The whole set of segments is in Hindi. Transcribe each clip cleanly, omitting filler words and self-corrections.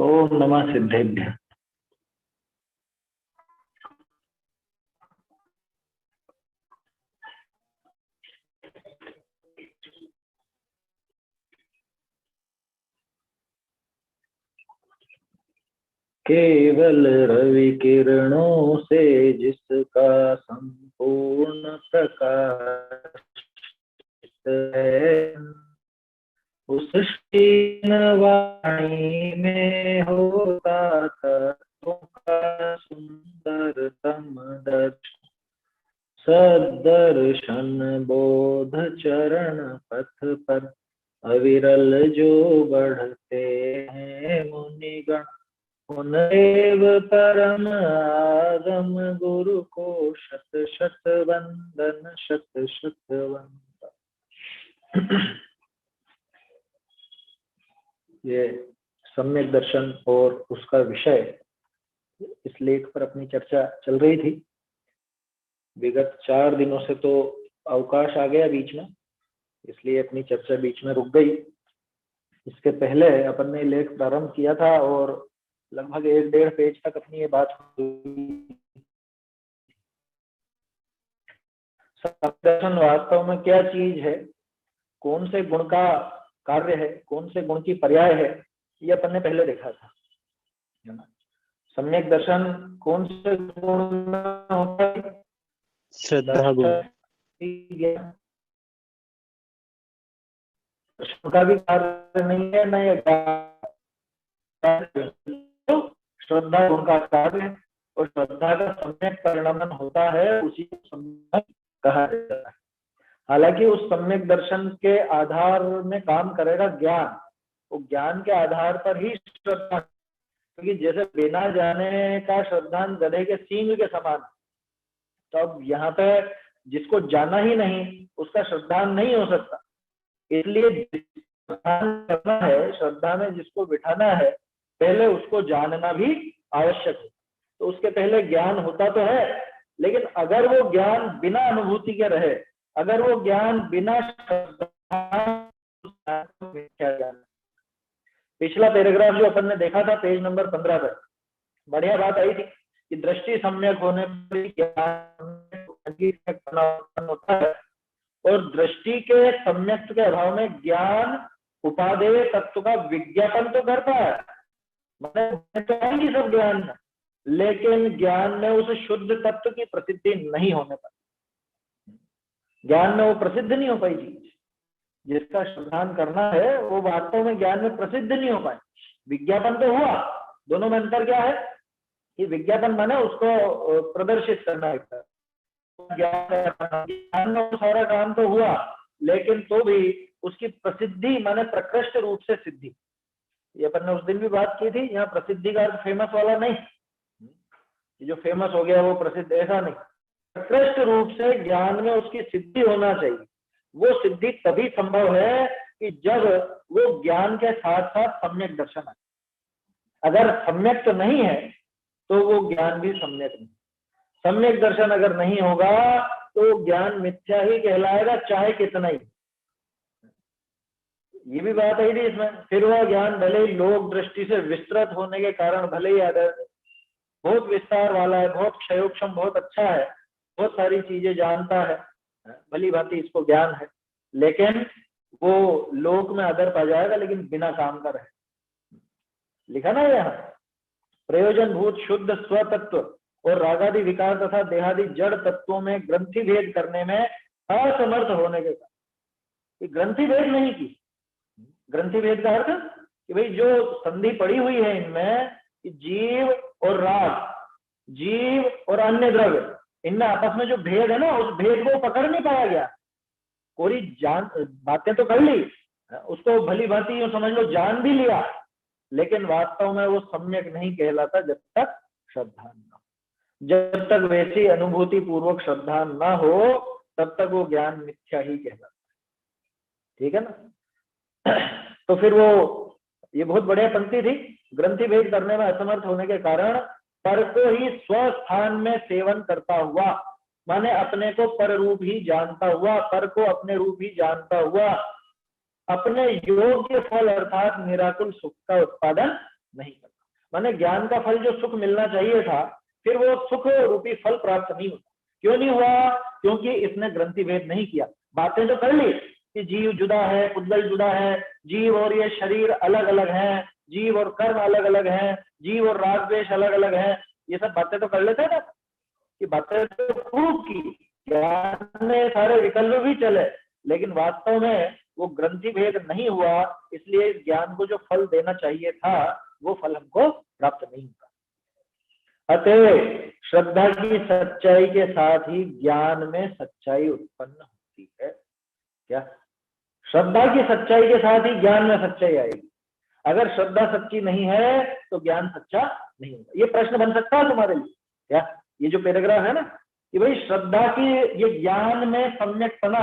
ओम नमः सिद्धेभ्यः। केवल रवि किरणों से जिसका संपूर्ण प्रकाश है, उस क्षीण वाणी में होता तत्वों का सुंदरतम दर्शन। सदर्शन बोध चरण पथ पर अविरल जो बढ़ते हैं मुनिगण, उनदेव परम आगम गुरु को शत शत वंदन, शत शत वंदन। ये सम्यक दर्शन और उसका विषय, इस लेख पर अपनी चर्चा चल रही थी। विगत 4 दिनों से तो अवकाश आ गया बीच में, इसलिए अपनी चर्चा बीच में रुक गई। इसके पहले अपन ने लेख प्रारंभ किया था और लगभग 1-1.5 पेज तक अपनी ये बात हुई। दर्शन वास्तव में क्या चीज है, कौन से गुण का कार्य है, कौन से गुण की पर्याय है, ये अपन ने पहले देखा था। सम्यक दर्शन कौन से गुण में होता है? श्रद्धा गुण। का भी कार्य नहीं है, न श्रद्धा गुण का कार्य है, और श्रद्धा का सम्यक परिणमन होता है, उसी को सम्यक कहा जाता है। हालांकि उस सम्यक दर्शन के आधार में काम करेगा ज्ञान, वो ज्ञान के आधार पर ही श्रद्धा, क्योंकि जैसे बिना जाने का श्रद्धान गधे के सींग के समान। तो अब यहाँ पे जिसको जाना ही नहीं उसका श्रद्धान नहीं हो सकता, इसलिए करना है, श्रद्धा में जिसको बिठाना है पहले उसको जानना भी आवश्यक है। तो उसके पहले ज्ञान होता तो है, लेकिन अगर वो ज्ञान बिना अनुभूति के रहे, अगर वो ज्ञान बिना पिछला पैराग्राफ जो अपन ने देखा था पेज नंबर 15 पर, बढ़िया बात आई थी कि दृष्टि सम्यक होने पर ज्ञान होता है, और दृष्टि के सम्यक के अभाव में ज्ञान उपादेय तत्व का विज्ञापन तो करता है, मतलब तो है ही सब ज्ञान, लेकिन ज्ञान में उस शुद्ध तत्व की प्रसिद्धि नहीं होने पर, ज्ञान में वो प्रसिद्ध नहीं हो पाई चीज। जिसका श्रद्धान करना है वो वास्तव में ज्ञान में प्रसिद्ध नहीं हो पाए। विज्ञापन तो हुआ, दोनों में अंतर क्या है कि विज्ञापन माने उसको प्रदर्शित करना है, ज्ञान में सारा काम तो हुआ, लेकिन तो भी उसकी प्रसिद्धि माने प्रकृष्ट रूप से सिद्धि। ये अपन ने उस दिन भी बात की थी, यहाँ प्रसिद्धि का अर्थ फेमस वाला नहीं, जो फेमस हो गया वो प्रसिद्ध, ऐसा नहीं। प्रकृष्ट रूप से ज्ञान में उसकी सिद्धि होना चाहिए। वो सिद्धि तभी संभव है कि जब वो ज्ञान के साथ साथ सम्यक दर्शन है। अगर सम्यक तो नहीं है तो वो ज्ञान भी सम्यक नहीं। सम्यक दर्शन अगर नहीं होगा तो ज्ञान मिथ्या ही कहलाएगा, चाहे कितना ही। ये भी बात आई थी इसमें। फिर वह ज्ञान भले ही लोक दृष्टि से विस्तृत होने के कारण भले ही बहुत विस्तार वाला है, बहुत क्षयोक्षम, बहुत अच्छा है, बहुत सारी चीजें जानता है, भली भांति इसको ज्ञान है, लेकिन वो लोक में आदर पा जाएगा, लेकिन बिना काम का रहे। लिखा ना यहाँ, प्रयोजन भूत शुद्ध स्वतत्व और रागादि विकार तथा देहादि जड़ तत्वों में ग्रंथि भेद करने में असमर्थ होने के कारण ग्रंथि भेद नहीं की। ग्रंथि भेद का अर्थ कि भाई जो संधि पड़ी हुई है इनमें, जीव और राग, जीव और अन्य द्रव्य, इनमें आपस में जो भेद है ना, उस भेद को पकड़ नहीं पाया गया। कोई जान बातें तो कर ली, उसको भली भांति यूं समझ लो जान भी लिया, लेकिन वास्तव में वो सम्यक नहीं कहलाता जब तक श्रद्धा न हो। जब तक वैसी अनुभूति पूर्वक श्रद्धा न हो तब तक वो ज्ञान मिथ्या ही कहलाता है। ठीक है ना? तो फिर वो ये बहुत बढ़िया पंक्ति थी, ग्रंथि भेद करने में असमर्थ होने के कारण पर को ही स्वस्थान में सेवन करता हुआ, माने अपने को पर रूप ही जानता हुआ, पर को अपने रूप ही जानता हुआ, अपने योग्य फल अर्थात निराकुल सुख का उत्पादन नहीं करता। माने ज्ञान का फल जो सुख मिलना चाहिए था, फिर वो सुख रूपी फल प्राप्त नहीं हुआ। क्यों नहीं हुआ? क्योंकि इसने ग्रंथि भेद नहीं किया। बातें तो कर ली कि जीव जुदा है, पुद्गल जुदा है, जीव और ये शरीर अलग अलग हैं, जीव और कर्म अलग अलग हैं, जीव और राग द्वेष अलग अलग हैं, ये सब बातें तो कर लेते हैं ना, कि बातें तो खूब की, ज्ञान में सारे विकल्प भी चले, लेकिन वास्तव में वो ग्रंथि भेद नहीं हुआ, इसलिए इस ज्ञान को जो फल देना चाहिए था वो फल हमको प्राप्त नहीं हुआ। अतः श्रद्धा की सच्चाई के साथ ही ज्ञान में सच्चाई उत्पन्न होती है। क्या? श्रद्धा की सच्चाई के साथ ही ज्ञान में सच्चाई आएगी। अगर श्रद्धा सच्ची नहीं है तो ज्ञान सच्चा नहीं होगा। ये प्रश्न बन सकता है तुम्हारे लिए क्या? ये जो पैराग्राफ है ना, कि भाई श्रद्धा की ये ज्ञान में सम्यकपना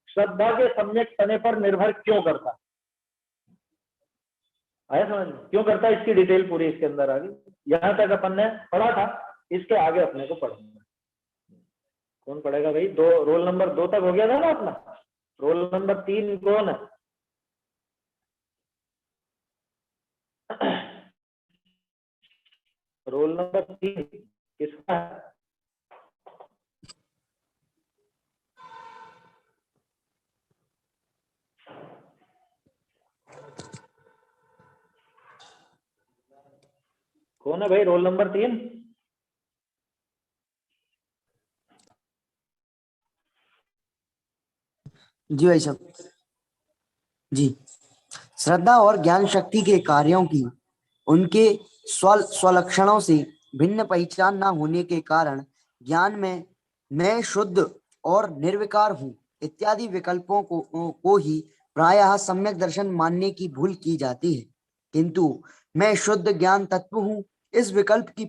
श्रद्धा के सम्यकपने पर निर्भर क्यों करता? आया समझ में? क्यों करता है इसकी डिटेल पूरी इसके अंदर आ गई। यहां तक अपन ने पढ़ा था, इसके आगे अपने को पढ़ना। कौन पढ़ेगा भाई? रोल नंबर 2 तक हो गया था ना अपना। रोल नंबर 3 कौन है? रोल नंबर 3 किसका है? कौन है भाई रोल नंबर 3? जी भाई साहब जी। श्रद्धा और ज्ञान शक्ति के कार्यों की उनके स्वलक्षणों से भिन्न पहचान न होने के कारण ज्ञान में मैं शुद्ध और निर्विकार हूँ इत्यादि विकल्पों को ही प्रायः सम्यक दर्शन मानने की भूल की जाती है। किंतु मैं शुद्ध ज्ञान तत्व हूँ, इस विकल्प की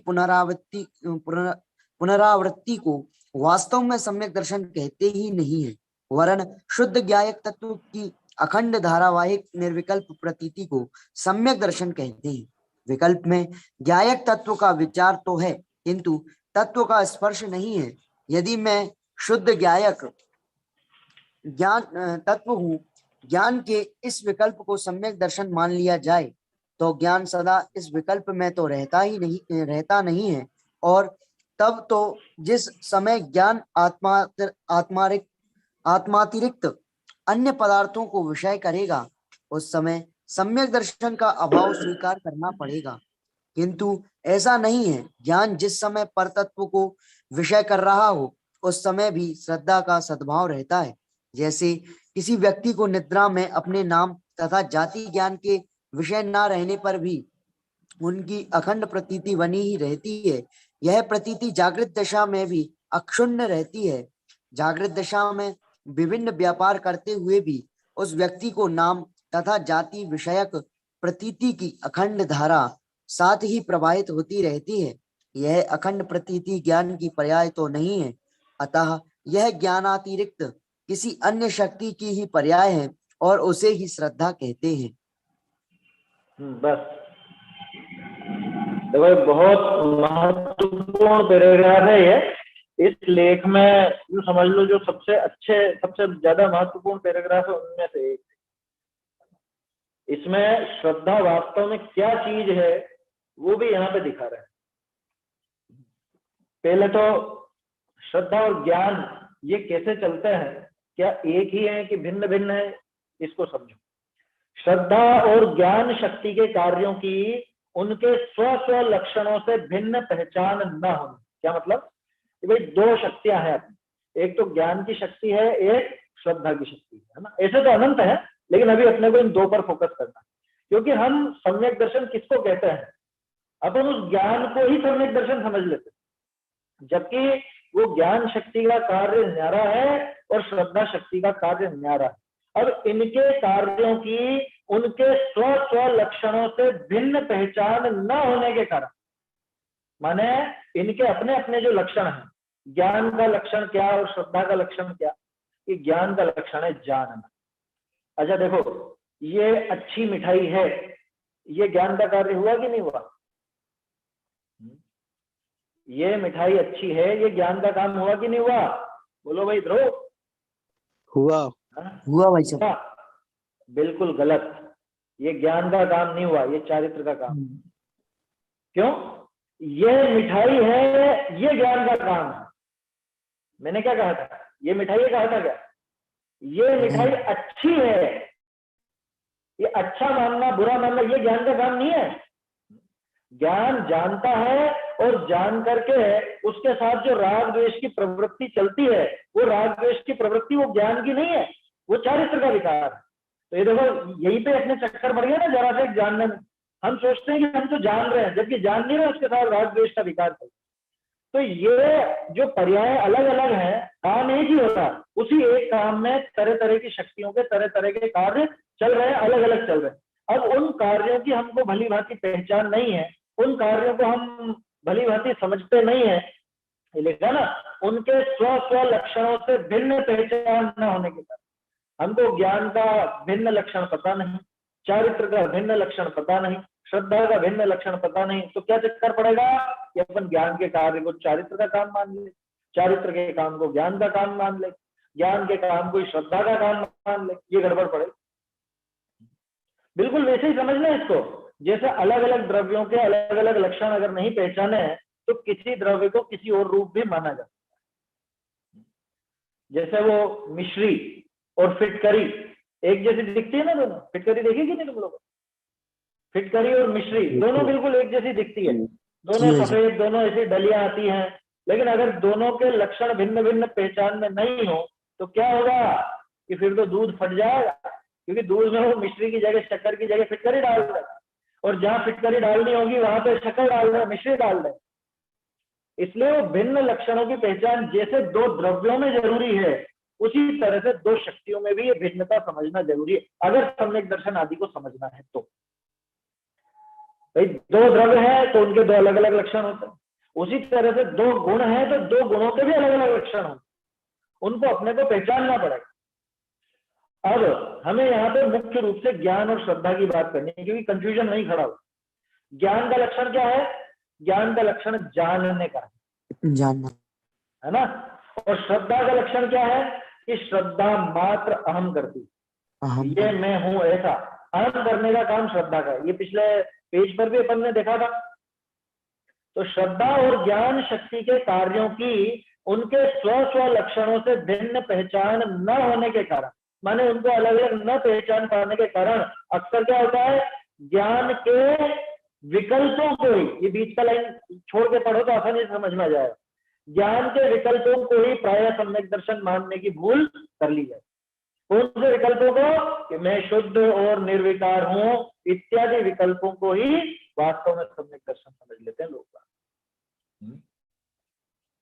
पुनरावृत्ति को वास्तव में सम्यक दर्शन कहते ही नहीं है, वरन शुद्ध ज्ञायक तत्व की अखंड धारावाहिक निर्विकल्प प्रतीति को सम्यक दर्शन कहते हैं। विकल्प में ज्ञायक तत्व का विचार तो है, किंतु तत्व का स्पर्श नहीं है। यदि मैं शुद्ध ज्ञायक ज्ञान तत्व हूँ, ज्ञान के इस विकल्प को सम्यक दर्शन मान लिया जाए तो ज्ञान सदा इस विकल्प में तो रहता नहीं है, और तब तो जिस समय ज्ञान आत्मातिरिक्त अन्य पदार्थों को विषय करेगा, उस समय सम्यक दर्शन का अभाव स्वीकार करना पड़ेगा। किंतु ऐसा नहीं है। ज्ञान जिस समय परतत्व को विषय कर रहा हो, उस समय भी श्रद्धा का सद्भाव रहता है। जैसे किसी व्यक्ति को निद्रा में अपने नाम तथा जाति ज्ञान के विषय न रहने पर भी उनकी अखंड प्रतीति बनी ही रहती है। यह प्रतीति जागृत दशा में भी अक्षुण्ण रहती है। जागृत दशा में विभिन्न व्यापार करते हुए भी उस व्यक्ति को नाम तथा जाति विषयक प्रतीति की अखंड धारा साथ ही प्रवाहित होती रहती है। यह अखंड प्रतीति ज्ञान की पर्याय तो नहीं है, अतः यह ज्ञानातिरिक्त किसी अन्य शक्ति की ही पर्याय है और उसे ही श्रद्धा कहते हैं। बस देखो, बहुत महत्वपूर्ण पैराग्राफ है ये। इस लेख में यूं समझ लो जो सबसे ज्यादा महत्वपूर्ण पैराग्राफ है उनमें से एक। इसमें श्रद्धा वास्तव में क्या चीज है वो भी यहाँ पे दिखा रहे हैं। पहले तो श्रद्धा और ज्ञान ये कैसे चलते हैं, क्या एक ही है कि भिन्न भिन्न है, इसको समझो। श्रद्धा और ज्ञान शक्ति के कार्यों की उनके स्व लक्षणों से भिन्न पहचान न होनी। क्या मतलब? कि भाई दो शक्तियां हैं अपनी, एक तो ज्ञान की शक्ति है, एक श्रद्धा की शक्ति है ना। ऐसे तो अनंत है, लेकिन अभी अपने को इन दो पर फोकस करना है, क्योंकि हम सम्यक दर्शन किसको कहते हैं? अपन उस ज्ञान को ही सम्यक दर्शन समझ लेते हैं, जबकि वो ज्ञान शक्ति का कार्य न्यारा है और श्रद्धा शक्ति का कार्य न्यारा है। अब इनके कार्यों की उनके स्व लक्षणों से भिन्न पहचान न होने के कारण, माने इनके अपने अपने जो लक्षण हैं, ज्ञान का लक्षण क्या और श्रद्धा का लक्षण क्या? कि ज्ञान का लक्षण है जानना। अच्छा देखो, ये अच्छी मिठाई है, ये ज्ञान का कार्य हुआ कि नहीं हुआ? ये मिठाई अच्छी है, ये ज्ञान का काम हुआ कि नहीं हुआ? बोलो भाई ध्रुव। हुआ। हुआ भाई साहब। बिल्कुल गलत, ये ज्ञान का काम नहीं हुआ, ये चारित्र का काम। क्यों? ये मिठाई है, ये ज्ञान का काम है। मैंने क्या कहा था? ये मिठाई कहा था क्या? ये मिठाई अच्छी है, ये अच्छा मानना बुरा मानना ये ज्ञान का काम नहीं है। ज्ञान जानता है और जान करके उसके साथ जो राग द्वेष की प्रवृत्ति चलती है, वो राग द्वेष की प्रवृत्ति वो ज्ञान की नहीं है, वो चारित्र का विकार है। तो ये देखो, यहीं पे अपने चक्कर पड़ गया ना जरा से जानने में। हम सोचते हैं कि हम तो जान रहे हैं, जबकि जान नहीं रहे, उसके साथ राग द्वेष का विकार चलता है। तो ये जो पर्याय अलग अलग है, काम एक ही होता है, उसी एक काम में तरह तरह की शक्तियों के तरह तरह के कार्य चल रहे हैं, अलग अलग चल रहे हैं। अब उन कार्यों की हमको भली भांति पहचान नहीं है, उन कार्यों को हम भली भांति समझते नहीं है, लिखा ना, उनके स्व स्व लक्षणों से भिन्न पहचान न होने के कारण हमको ज्ञान का भिन्न लक्षण पता नहीं, चारित्र का भिन्न लक्षण पता नहीं, श्रद्धा का भिन्न लक्षण पता नहीं, तो क्या चक्कर पड़ेगा कि अपन ज्ञान के कार्य को चारित्र का काम मान ले, चारित्र के काम को ज्ञान का काम मान ले, ज्ञान के काम को श्रद्धा का काम मान ले, ये गड़बड़ पड़े। बिल्कुल वैसे ही समझना इसको, जैसे अलग अलग द्रव्यों के अलग अलग लक्षण अगर नहीं पहचाने हैं तो किसी द्रव्य को किसी और रूप भी माना जाता है। जैसे वो मिश्री और फिटकरी एक जैसी दिखती है ना, दोनों फिटकरी देखी कि नहीं तुम लोग? फिटकरी और मिश्री दोनों बिल्कुल एक जैसी दिखती है, दोनों सफेद, दोनों ऐसी डलियां आती हैं, लेकिन अगर दोनों के लक्षण भिन्न भिन्न पहचान में नहीं हो तो क्या होगा कि फिर तो दूध फट जाएगा, क्योंकि दूध में वो मिश्री की जगह शक्कर की जगह फिटकरी डाल देगा, और जहां फिटकरी डालनी होगी वहां पे शक्कर डाल देगा, मिश्री डाल देगा। इसलिए वो भिन्न लक्षणों की पहचान जैसे दो द्रव्यों में जरूरी है, उसी तरह से दो शक्तियों में भी ये भिन्नता समझना जरूरी है, अगर सम्यक दर्शन आदि को समझना है तो। भाई दो द्रव्य है तो उनके दो अलग अलग लक्षण होते हैं, उसी तरह से दो गुण है तो दो गुणों के भी अलग अलग लक्षण होते हैं, उनको अपने को पहचानना पड़ेगा। अब हमें यहाँ पे मुख्य रूप से ज्ञान और श्रद्धा की बात करनी है, क्योंकि कंफ्यूजन नहीं खड़ा हो। ज्ञान का लक्षण क्या है? ज्ञान का लक्षण जानने का जानना है ना, और श्रद्धा का लक्षण क्या है कि श्रद्धा मात्र अहम करती, ये मैं हूं ऐसा अहम करने का काम श्रद्धा का है। ये पिछले पेज पर भी अपन ने देखा था। तो श्रद्धा और ज्ञान शक्ति के कार्यों की उनके स्व स्व लक्षणों से भिन्न पहचान न होने के कारण, माने उनको अलग अलग न पहचान पाने के कारण अक्सर क्या होता है, ज्ञान के विकल्पों को ही, ये बीच का लाइन छोड़ के पढ़ो तो आसानी से समझ में आ जाएगा, ज्ञान के विकल्पों को ही प्राय सम्यक दर्शन मानने की भूल कर ली जाए। कौन से विकल्पों को? कि मैं शुद्ध और निर्विकार हूं, इत्यादि विकल्पों को ही वास्तव में सम्यक दर्शन समझ लेते हैं लोग।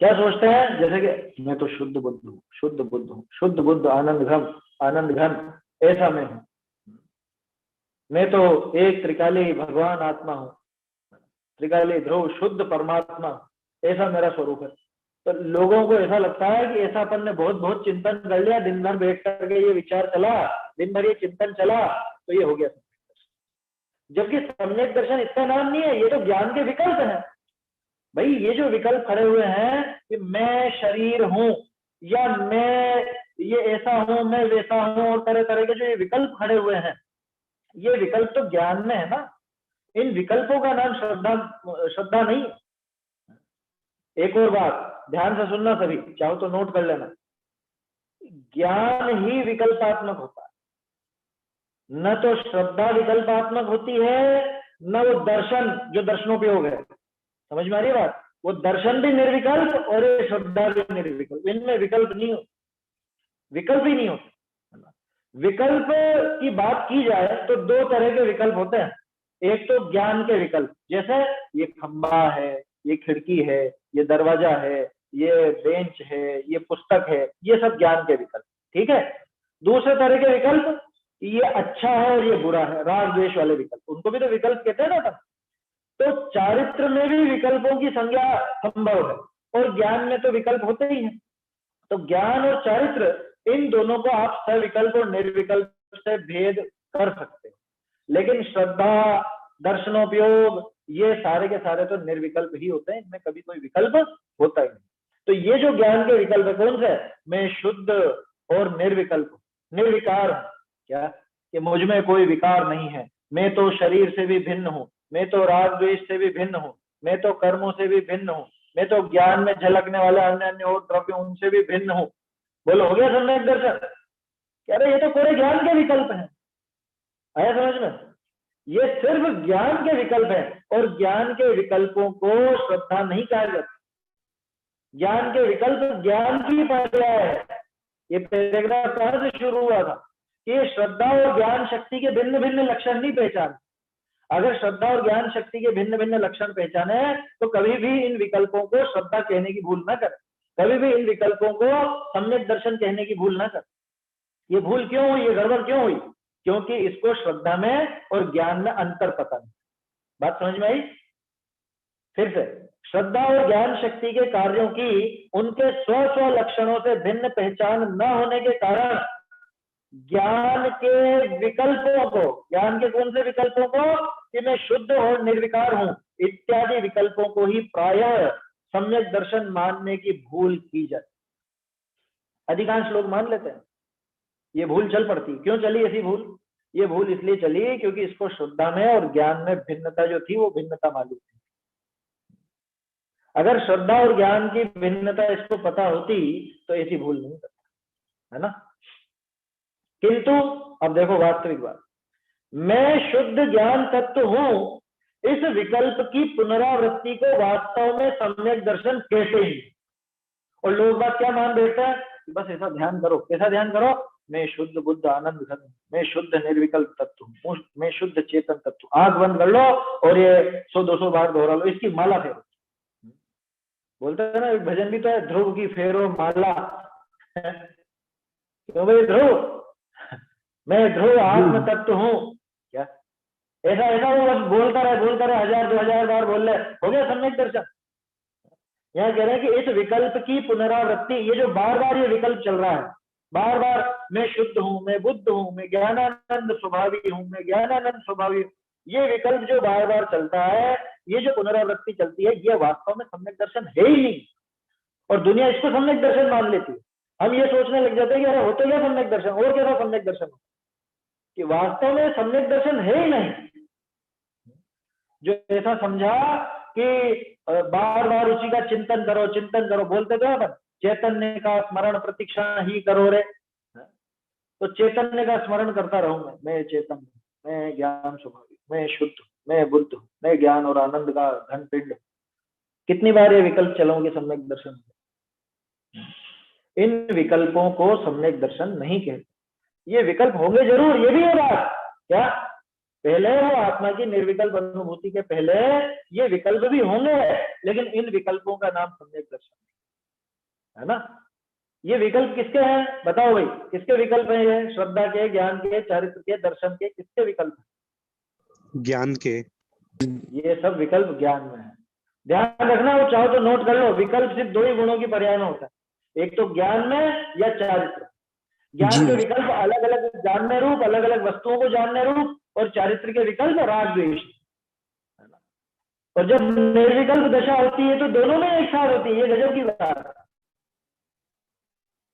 क्या सोचते हैं? जैसे कि मैं तो शुद्ध बुद्ध हूँ, शुद्ध बुद्ध हूँ, शुद्ध बुद्ध आनंद घन ऐसा मैं हूं, मैं तो एक त्रिकाली भगवान आत्मा हूं, त्रिकाली ध्रुव शुद्ध परमात्मा, ऐसा मेरा स्वरूप है। तो लोगों को ऐसा लगता है कि ऐसा अपन ने बहुत बहुत चिंतन कर लिया, दिन भर बैठ करके ये विचार चला, दिन भर ये चिंतन चला, तो ये हो गया सम्यक दर्शन। जबकि सम्यक दर्शन इसका नाम नहीं है, ये तो ज्ञान के विकल्प है। भाई ये जो विकल्प खड़े हुए हैं कि मैं शरीर हूं, या मैं ये ऐसा हूं, मैं वैसा हूं, और तरह तरह के जो ये विकल्प खड़े हुए हैं, ये विकल्प तो ज्ञान में है ना। इन विकल्पों का नाम श्रद्धा नहीं। एक और बात ध्यान से सुनना, सभी चाहो तो नोट कर लेना, ज्ञान ही विकल्पात्मक होता है, न तो श्रद्धा विकल्पात्मक होती है, न वो दर्शन जो दर्शनोपयोग है। समझ में आ रही है बात? वो दर्शन भी निर्विकल्प और ये श्रद्धा भी निर्विकल्प, इनमें विकल्प नहीं होता, विकल्प ही नहीं होता। विकल्प की बात की जाए तो दो तरह के विकल्प होते हैं। एक तो ज्ञान के विकल्प, जैसे ये खंबा है, ये खिड़की है, ये दरवाजा है, ये बेंच है, ये पुस्तक है, ये सब ज्ञान के विकल्प, ठीक है। दूसरे तरह के विकल्प, ये अच्छा है और ये बुरा है, राग द्वेष वाले विकल्प, उनको भी तो विकल्प कहते हैं ना। तो चारित्र में भी विकल्पों की संज्ञा संभव है, और ज्ञान में तो विकल्प होते ही हैं। तो ज्ञान और चारित्र, इन दोनों को आप सविकल्प और निर्विकल्प से भेद कर सकते हो, लेकिन श्रद्धा, दर्शनोपयोग, ये सारे के सारे तो निर्विकल्प ही होते हैं, इनमें कभी कोई विकल्प होता ही नहीं। तो ये जो ज्ञान के विकल्प है, कौन से? मैं शुद्ध और निर्विकल्प, निर्विकार हूं, क्या कि मुझ में कोई विकार नहीं है, मैं तो शरीर से भी भिन्न हूं, मैं तो राग द्वेष से भी भिन्न हूं, मैं तो कर्मों से भी भिन्न हूँ, मैं तो ज्ञान में झलकने वाले अन्य अन्य और द्रव्य उनसे भी भिन्न हूँ। बोलो हो गया सम्यक दर्शन? कह रहे ये तो पूरे ज्ञान के विकल्प हैं। आया समझ में? ये सिर्फ ज्ञान के विकल्प है, और ज्ञान के विकल्पों को श्रद्धा नहीं कहा जाता। ज्ञान के विकल्प ज्ञान की पर्याय है। ये पैराग्राफ कहां से शुरू हुआ था कि श्रद्धा और ज्ञान शक्ति के भिन्न भिन्न लक्षण नहीं पहचाने। अगर श्रद्धा और ज्ञान शक्ति के भिन्न भिन्न लक्षण पहचाने तो कभी भी इन विकल्पों को श्रद्धा कहने की भूल ना कर, कभी भी इन विकल्पों को सम्यक दर्शन कहने की भूल ना कर। ये भूल क्यों हुई, ये गड़बड़ क्यों हुई? क्योंकि इसको श्रद्धा में और ज्ञान में अंतर पता नहीं। बात समझ में आई? फिर से, श्रद्धा और ज्ञान शक्ति के कार्यों की उनके स्व स्व लक्षणों से भिन्न पहचान न होने के कारण ज्ञान के विकल्पों को, ज्ञान के कौन से विकल्पों को, कि मैं शुद्ध और निर्विकार हूं इत्यादि विकल्पों को ही प्रायः सम्यक दर्शन मानने की भूल की जाती। अधिकांश लोग मान लेते हैं, ये भूल चल पड़ती। क्यों चली ऐसी भूल? ये भूल इसलिए चली क्योंकि इसको श्रद्धा में और ज्ञान में भिन्नता जो थी वो भिन्नता मालूम थी। अगर श्रद्धा और ज्ञान की भिन्नता इसको पता होती तो ऐसी भूल नहीं करता, है ना? किंतु अब देखो वास्तविक बात, मैं शुद्ध ज्ञान तत्व हूं, इस विकल्प की पुनरावृत्ति को वास्तव में सम्यक दर्शन कहते हैं। और लोग बात क्या मान बैठते हैं? बस ऐसा ध्यान करो। कैसा ध्यान करो? मैं शुद्ध बुद्ध आनंद घन, मैं शुद्ध निर्विकल्प तत्व हूं, मैं शुद्ध चेतन तत्व। आंख बंद कर लो और ये 100-200 बार दोहरा लो, इसकी माला फेरो। बोलते हैं ना, एक भजन भी तो है, ध्रुव की फेरो माला। क्यों भाई ध्रुव? मैं ध्रुव आत्म तत्व हूं। क्या ऐसा ऐसा वो बस बोलता रहे 1000-2000 बार बोल रहे, हो गया सम्यक दर्शन? यहाँ कह रहे हैं कि इस विकल्प की पुनरावृत्ति, ये जो बार बार ये विकल्प चल रहा है, बार बार मैं शुद्ध हूं, मैं बुद्ध हूं, मैं ज्ञानानंद स्वभावी हूं, मैं ज्ञानानंद स्वभावी, ये विकल्प जो बार बार चलता है, ये जो पुनरावृत्ति चलती है, ये वास्तव में सम्यक दर्शन है ही नहीं। और दुनिया इसको सम्यक दर्शन मान लेती है। हम ये सोचने लग जाते हैं कि अरे हो तो क्या सम्यक दर्शन, और कैसा सम्यक दर्शन, कि वास्तव में सम्यक दर्शन है ही नहीं। जो ऐसा समझा कि बार बार उसी का चिंतन करो, बोलते थे अपन, चैतन्य का स्मरण प्रतीक्षण ही करो रे। तो चैतन्य का स्मरण करता रहूं मैं चेतन, मैं ज्ञान स्वभावी, मैं शुद्ध, मैं बुद्ध, मैं ज्ञान और आनंद का घन पिंड। कितनी बार ये विकल्प चलोगे सम्यक दर्शन? इन विकल्पों को सम्यक दर्शन नहीं कहते। ये विकल्प होंगे जरूर, ये भी है बात क्या, पहले वो आत्मा की निर्विकल्प अनुभूति के पहले ये विकल्प भी होंगे, लेकिन इन विकल्पों का नाम सम्यक दर्शन है ना। ये विकल्प किसके हैं बताओ भाई, किसके विकल्प हैं ये? श्रद्धा के, ज्ञान के, चारित्र के, दर्शन के, किसके विकल्प? ज्ञान के। ये सब विकल्प ज्ञान में है। ध्यान रखना, वो चाहो तो नोट कर लो, विकल्प सिर्फ 2 ही गुणों की पर्याय में होता है, एक तो ज्ञान में या चारित्र। ज्ञान के विकल्प अलग अलग जानने रूप, अलग अलग वस्तुओं को जानने रूप, और चारित्र के विकल्प राग द्वेष। और जब निर्विकल्प दशा होती है तो दोनों में एक साथ होती है, ये गजब की बात।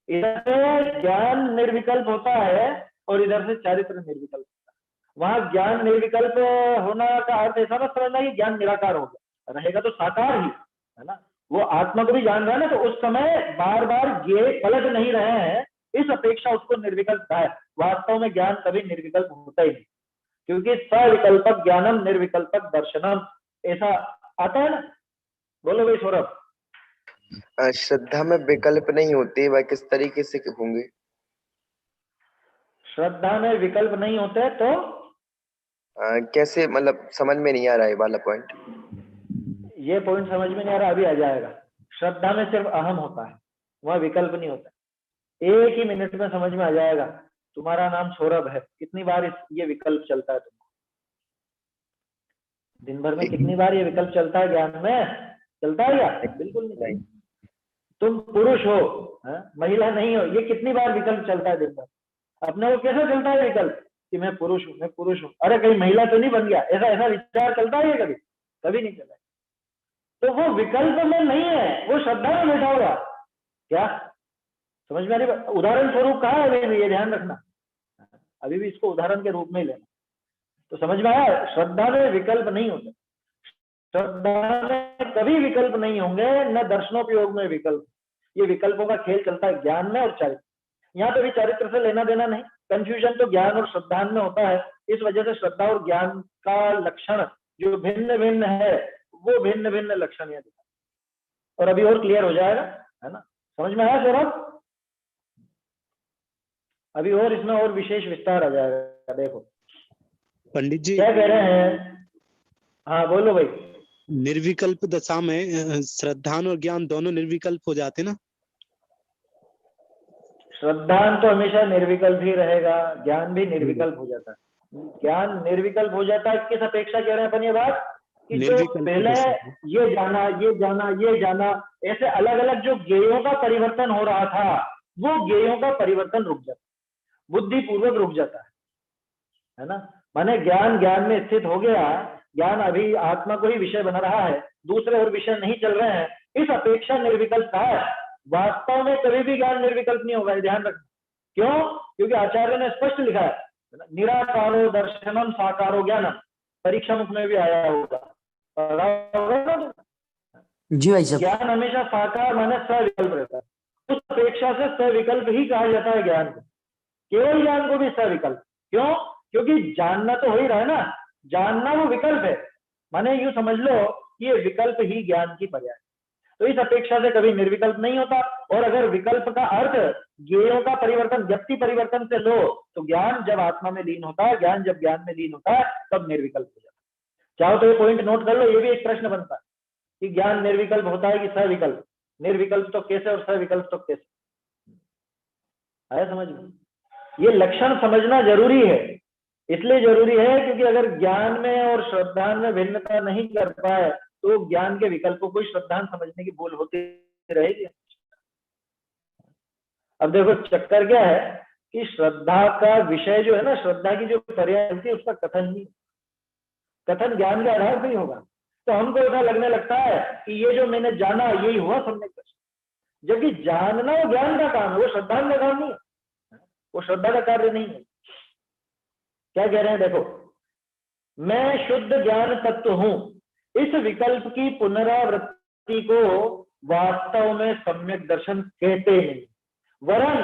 इधर से ज्ञान निर्विकल्प होता है और इधर से चारित्र निर्विकल्प होता है। वहां ज्ञान निर्विकल्प होना का अर्थ ऐसा मत समझना कि ज्ञान निराकार हो गया, रहेगा तो साकार ही है ना। वो आत्मा को भी जान रहा है ना, तो उस समय बार बार ये पलट नहीं रहे हैं, इस अपेक्षा उसको निर्विकल्प है। वास्तव में ज्ञान कभी निर्विकल्प होता ही नहीं, क्योंकि सविकल्पक ज्ञानम निर्विकल्पक दर्शनम, ऐसा आता है ना। बोलो भाई सौरभ। श्रद्धा में विकल्प नहीं होते, वह किस तरीके से होंगे? श्रद्धा में विकल्प नहीं होते तो कैसे, मतलब समझ में नहीं आ रहा है वाला पॉइंट। ये पॉइंट समझ में नहीं आ रहा, अभी आ जाएगा। श्रद्धा में सिर्फ अहम होता है, वह विकल्प नहीं होता। 1 ही मिनट में समझ में आ जाएगा। तुम्हारा नाम सौरभ है, कितनी बार ये विकल्प चलता है तुमको? दिन भर में कितनी बार ये विकल्प चलता है? ज्ञान में चलता है क्या? बिल्कुल नहीं। तुम पुरुष हो, महिला नहीं हो, ये कितनी बार विकल्प चलता है दिन भर? अपने को कैसे चलता है विकल्प कि मैं पुरुष हूँ, मैं पुरुष हूँ, अरे कहीं महिला तो नहीं बन गया, ऐसा ऐसा विचार चलता है कभी? कभी नहीं चला। तो वो विकल्प में नहीं है, वो श्रद्धा में बैठा होगा। क्या समझ में आ रही? उदाहरण स्वरूप कहा है अभी भी, ये ध्यान रखना, अभी भी इसको उदाहरण के रूप में ही लेना। तो समझ में आया, श्रद्धा में विकल्प नहीं होता। श्रद्धा में कभी विकल्प नहीं होंगे, न दर्शनोपयोग में विकल्प। ये विकल्पों का खेल चलता है ज्ञान में और चारित्र। यहाँ पे भी चारित्र से लेना देना नहीं, कंफ्यूजन तो ज्ञान और श्रद्धा में होता है। इस वजह से श्रद्धा और ज्ञान का लक्षण जो भिन्न भिन्न है वो भिन्न भिन्न लक्षण यहाँ दिखा, और अभी और क्लियर हो जाएगा, है ना? समझ में आया सौरभ? अभी और इसमें और विशेष विस्तार आ जाएगा। देखो पंडित जी, क्या कह रहे हैं। हाँ बोलो भाई। निर्विकल्प दशा में श्रद्धान और ज्ञान दोनों निर्विकल्प हो जाते ना? श्रद्धान तो हमेशा निर्विकल्प ही रहेगा, ज्ञान भी निर्विकल्प हो जाता है। ज्ञान निर्विकल्प हो जाता है, किस अपेक्षा कह रहे हैं अपन ये बात कि जो निर्विकल्प पहले दशा। ये जाना ये जाना ये जाना, ऐसे अलग अलग जो ज्ञेयों का परिवर्तन हो रहा था वो ज्ञेयों का परिवर्तन रुक जाता, बुद्धि पूर्वक रुक जाता है ना? माने ज्ञान ज्ञान में स्थित हो गया, ज्ञान अभी आत्मा को ही विषय बना रहा है, दूसरे और विषय नहीं चल रहे हैं, इस अपेक्षा निर्विकल्प का है। वास्तव में कभी भी ज्ञान निर्विकल्प नहीं होगा, ध्यान रखना। क्यों? क्योंकि आचार्य ने स्पष्ट लिखा है, निराकारो दर्शनम साकारो ज्ञानम। परीक्षा मुख में भी आया होगा, जी भाई साहब। ज्ञान हमेशा साकार माने सविकल्प रहता है। उस अपेक्षा से सविकल्प ही कहा जाता है ज्ञान को, केवल ज्ञान को भी सविकल्प। क्यों? क्योंकि जानना तो हो ही रहा है ना, जानना वो विकल्प है। माने यूं समझ लो कि ये विकल्प ही ज्ञान की पर्याय है। तो इस अपेक्षा से कभी निर्विकल्प नहीं होता। और अगर विकल्प का अर्थ ज्ञेयों का परिवर्तन, व्यक्ति परिवर्तन से लो, तो ज्ञान जब आत्मा में लीन होता है, ज्ञान जब ज्ञान में लीन होता है, तब निर्विकल्प हो जाता है। चाहो तो ये पॉइंट नोट कर लो, ये भी एक प्रश्न बनता है कि ज्ञान निर्विकल्प होता है कि सविकल्प। निर्विकल्प तो कैसे और सविकल्प तो कैसे, आया समझ में? ये लक्षण समझना जरूरी है। इसलिए जरूरी है क्योंकि अगर ज्ञान में और श्रद्धान में भिन्नता नहीं कर पाए तो ज्ञान के विकल्पों को श्रद्धान समझने की भूल होती रहेगी। अब देखो चक्कर क्या है कि श्रद्धा का विषय जो है ना, श्रद्धा की जो पर्याय है उसका कथन नहीं, कथन ज्ञान के आधार पर ही होगा। तो हमको ऐसा लगने लगता है कि ये जो मैंने जाना यही हुआ सम्यक दर्शन, जबकि जानना वो ज्ञान का काम है, वो श्रद्धा का काम नहीं है, वो श्रद्धा का कार्य नहीं है। क्या कह रहे हैं देखो, मैं शुद्ध ज्ञान तत्व हूं, इस विकल्प की पुनरावृत्ति को वास्तव में सम्यक दर्शन कहते हैं, वरन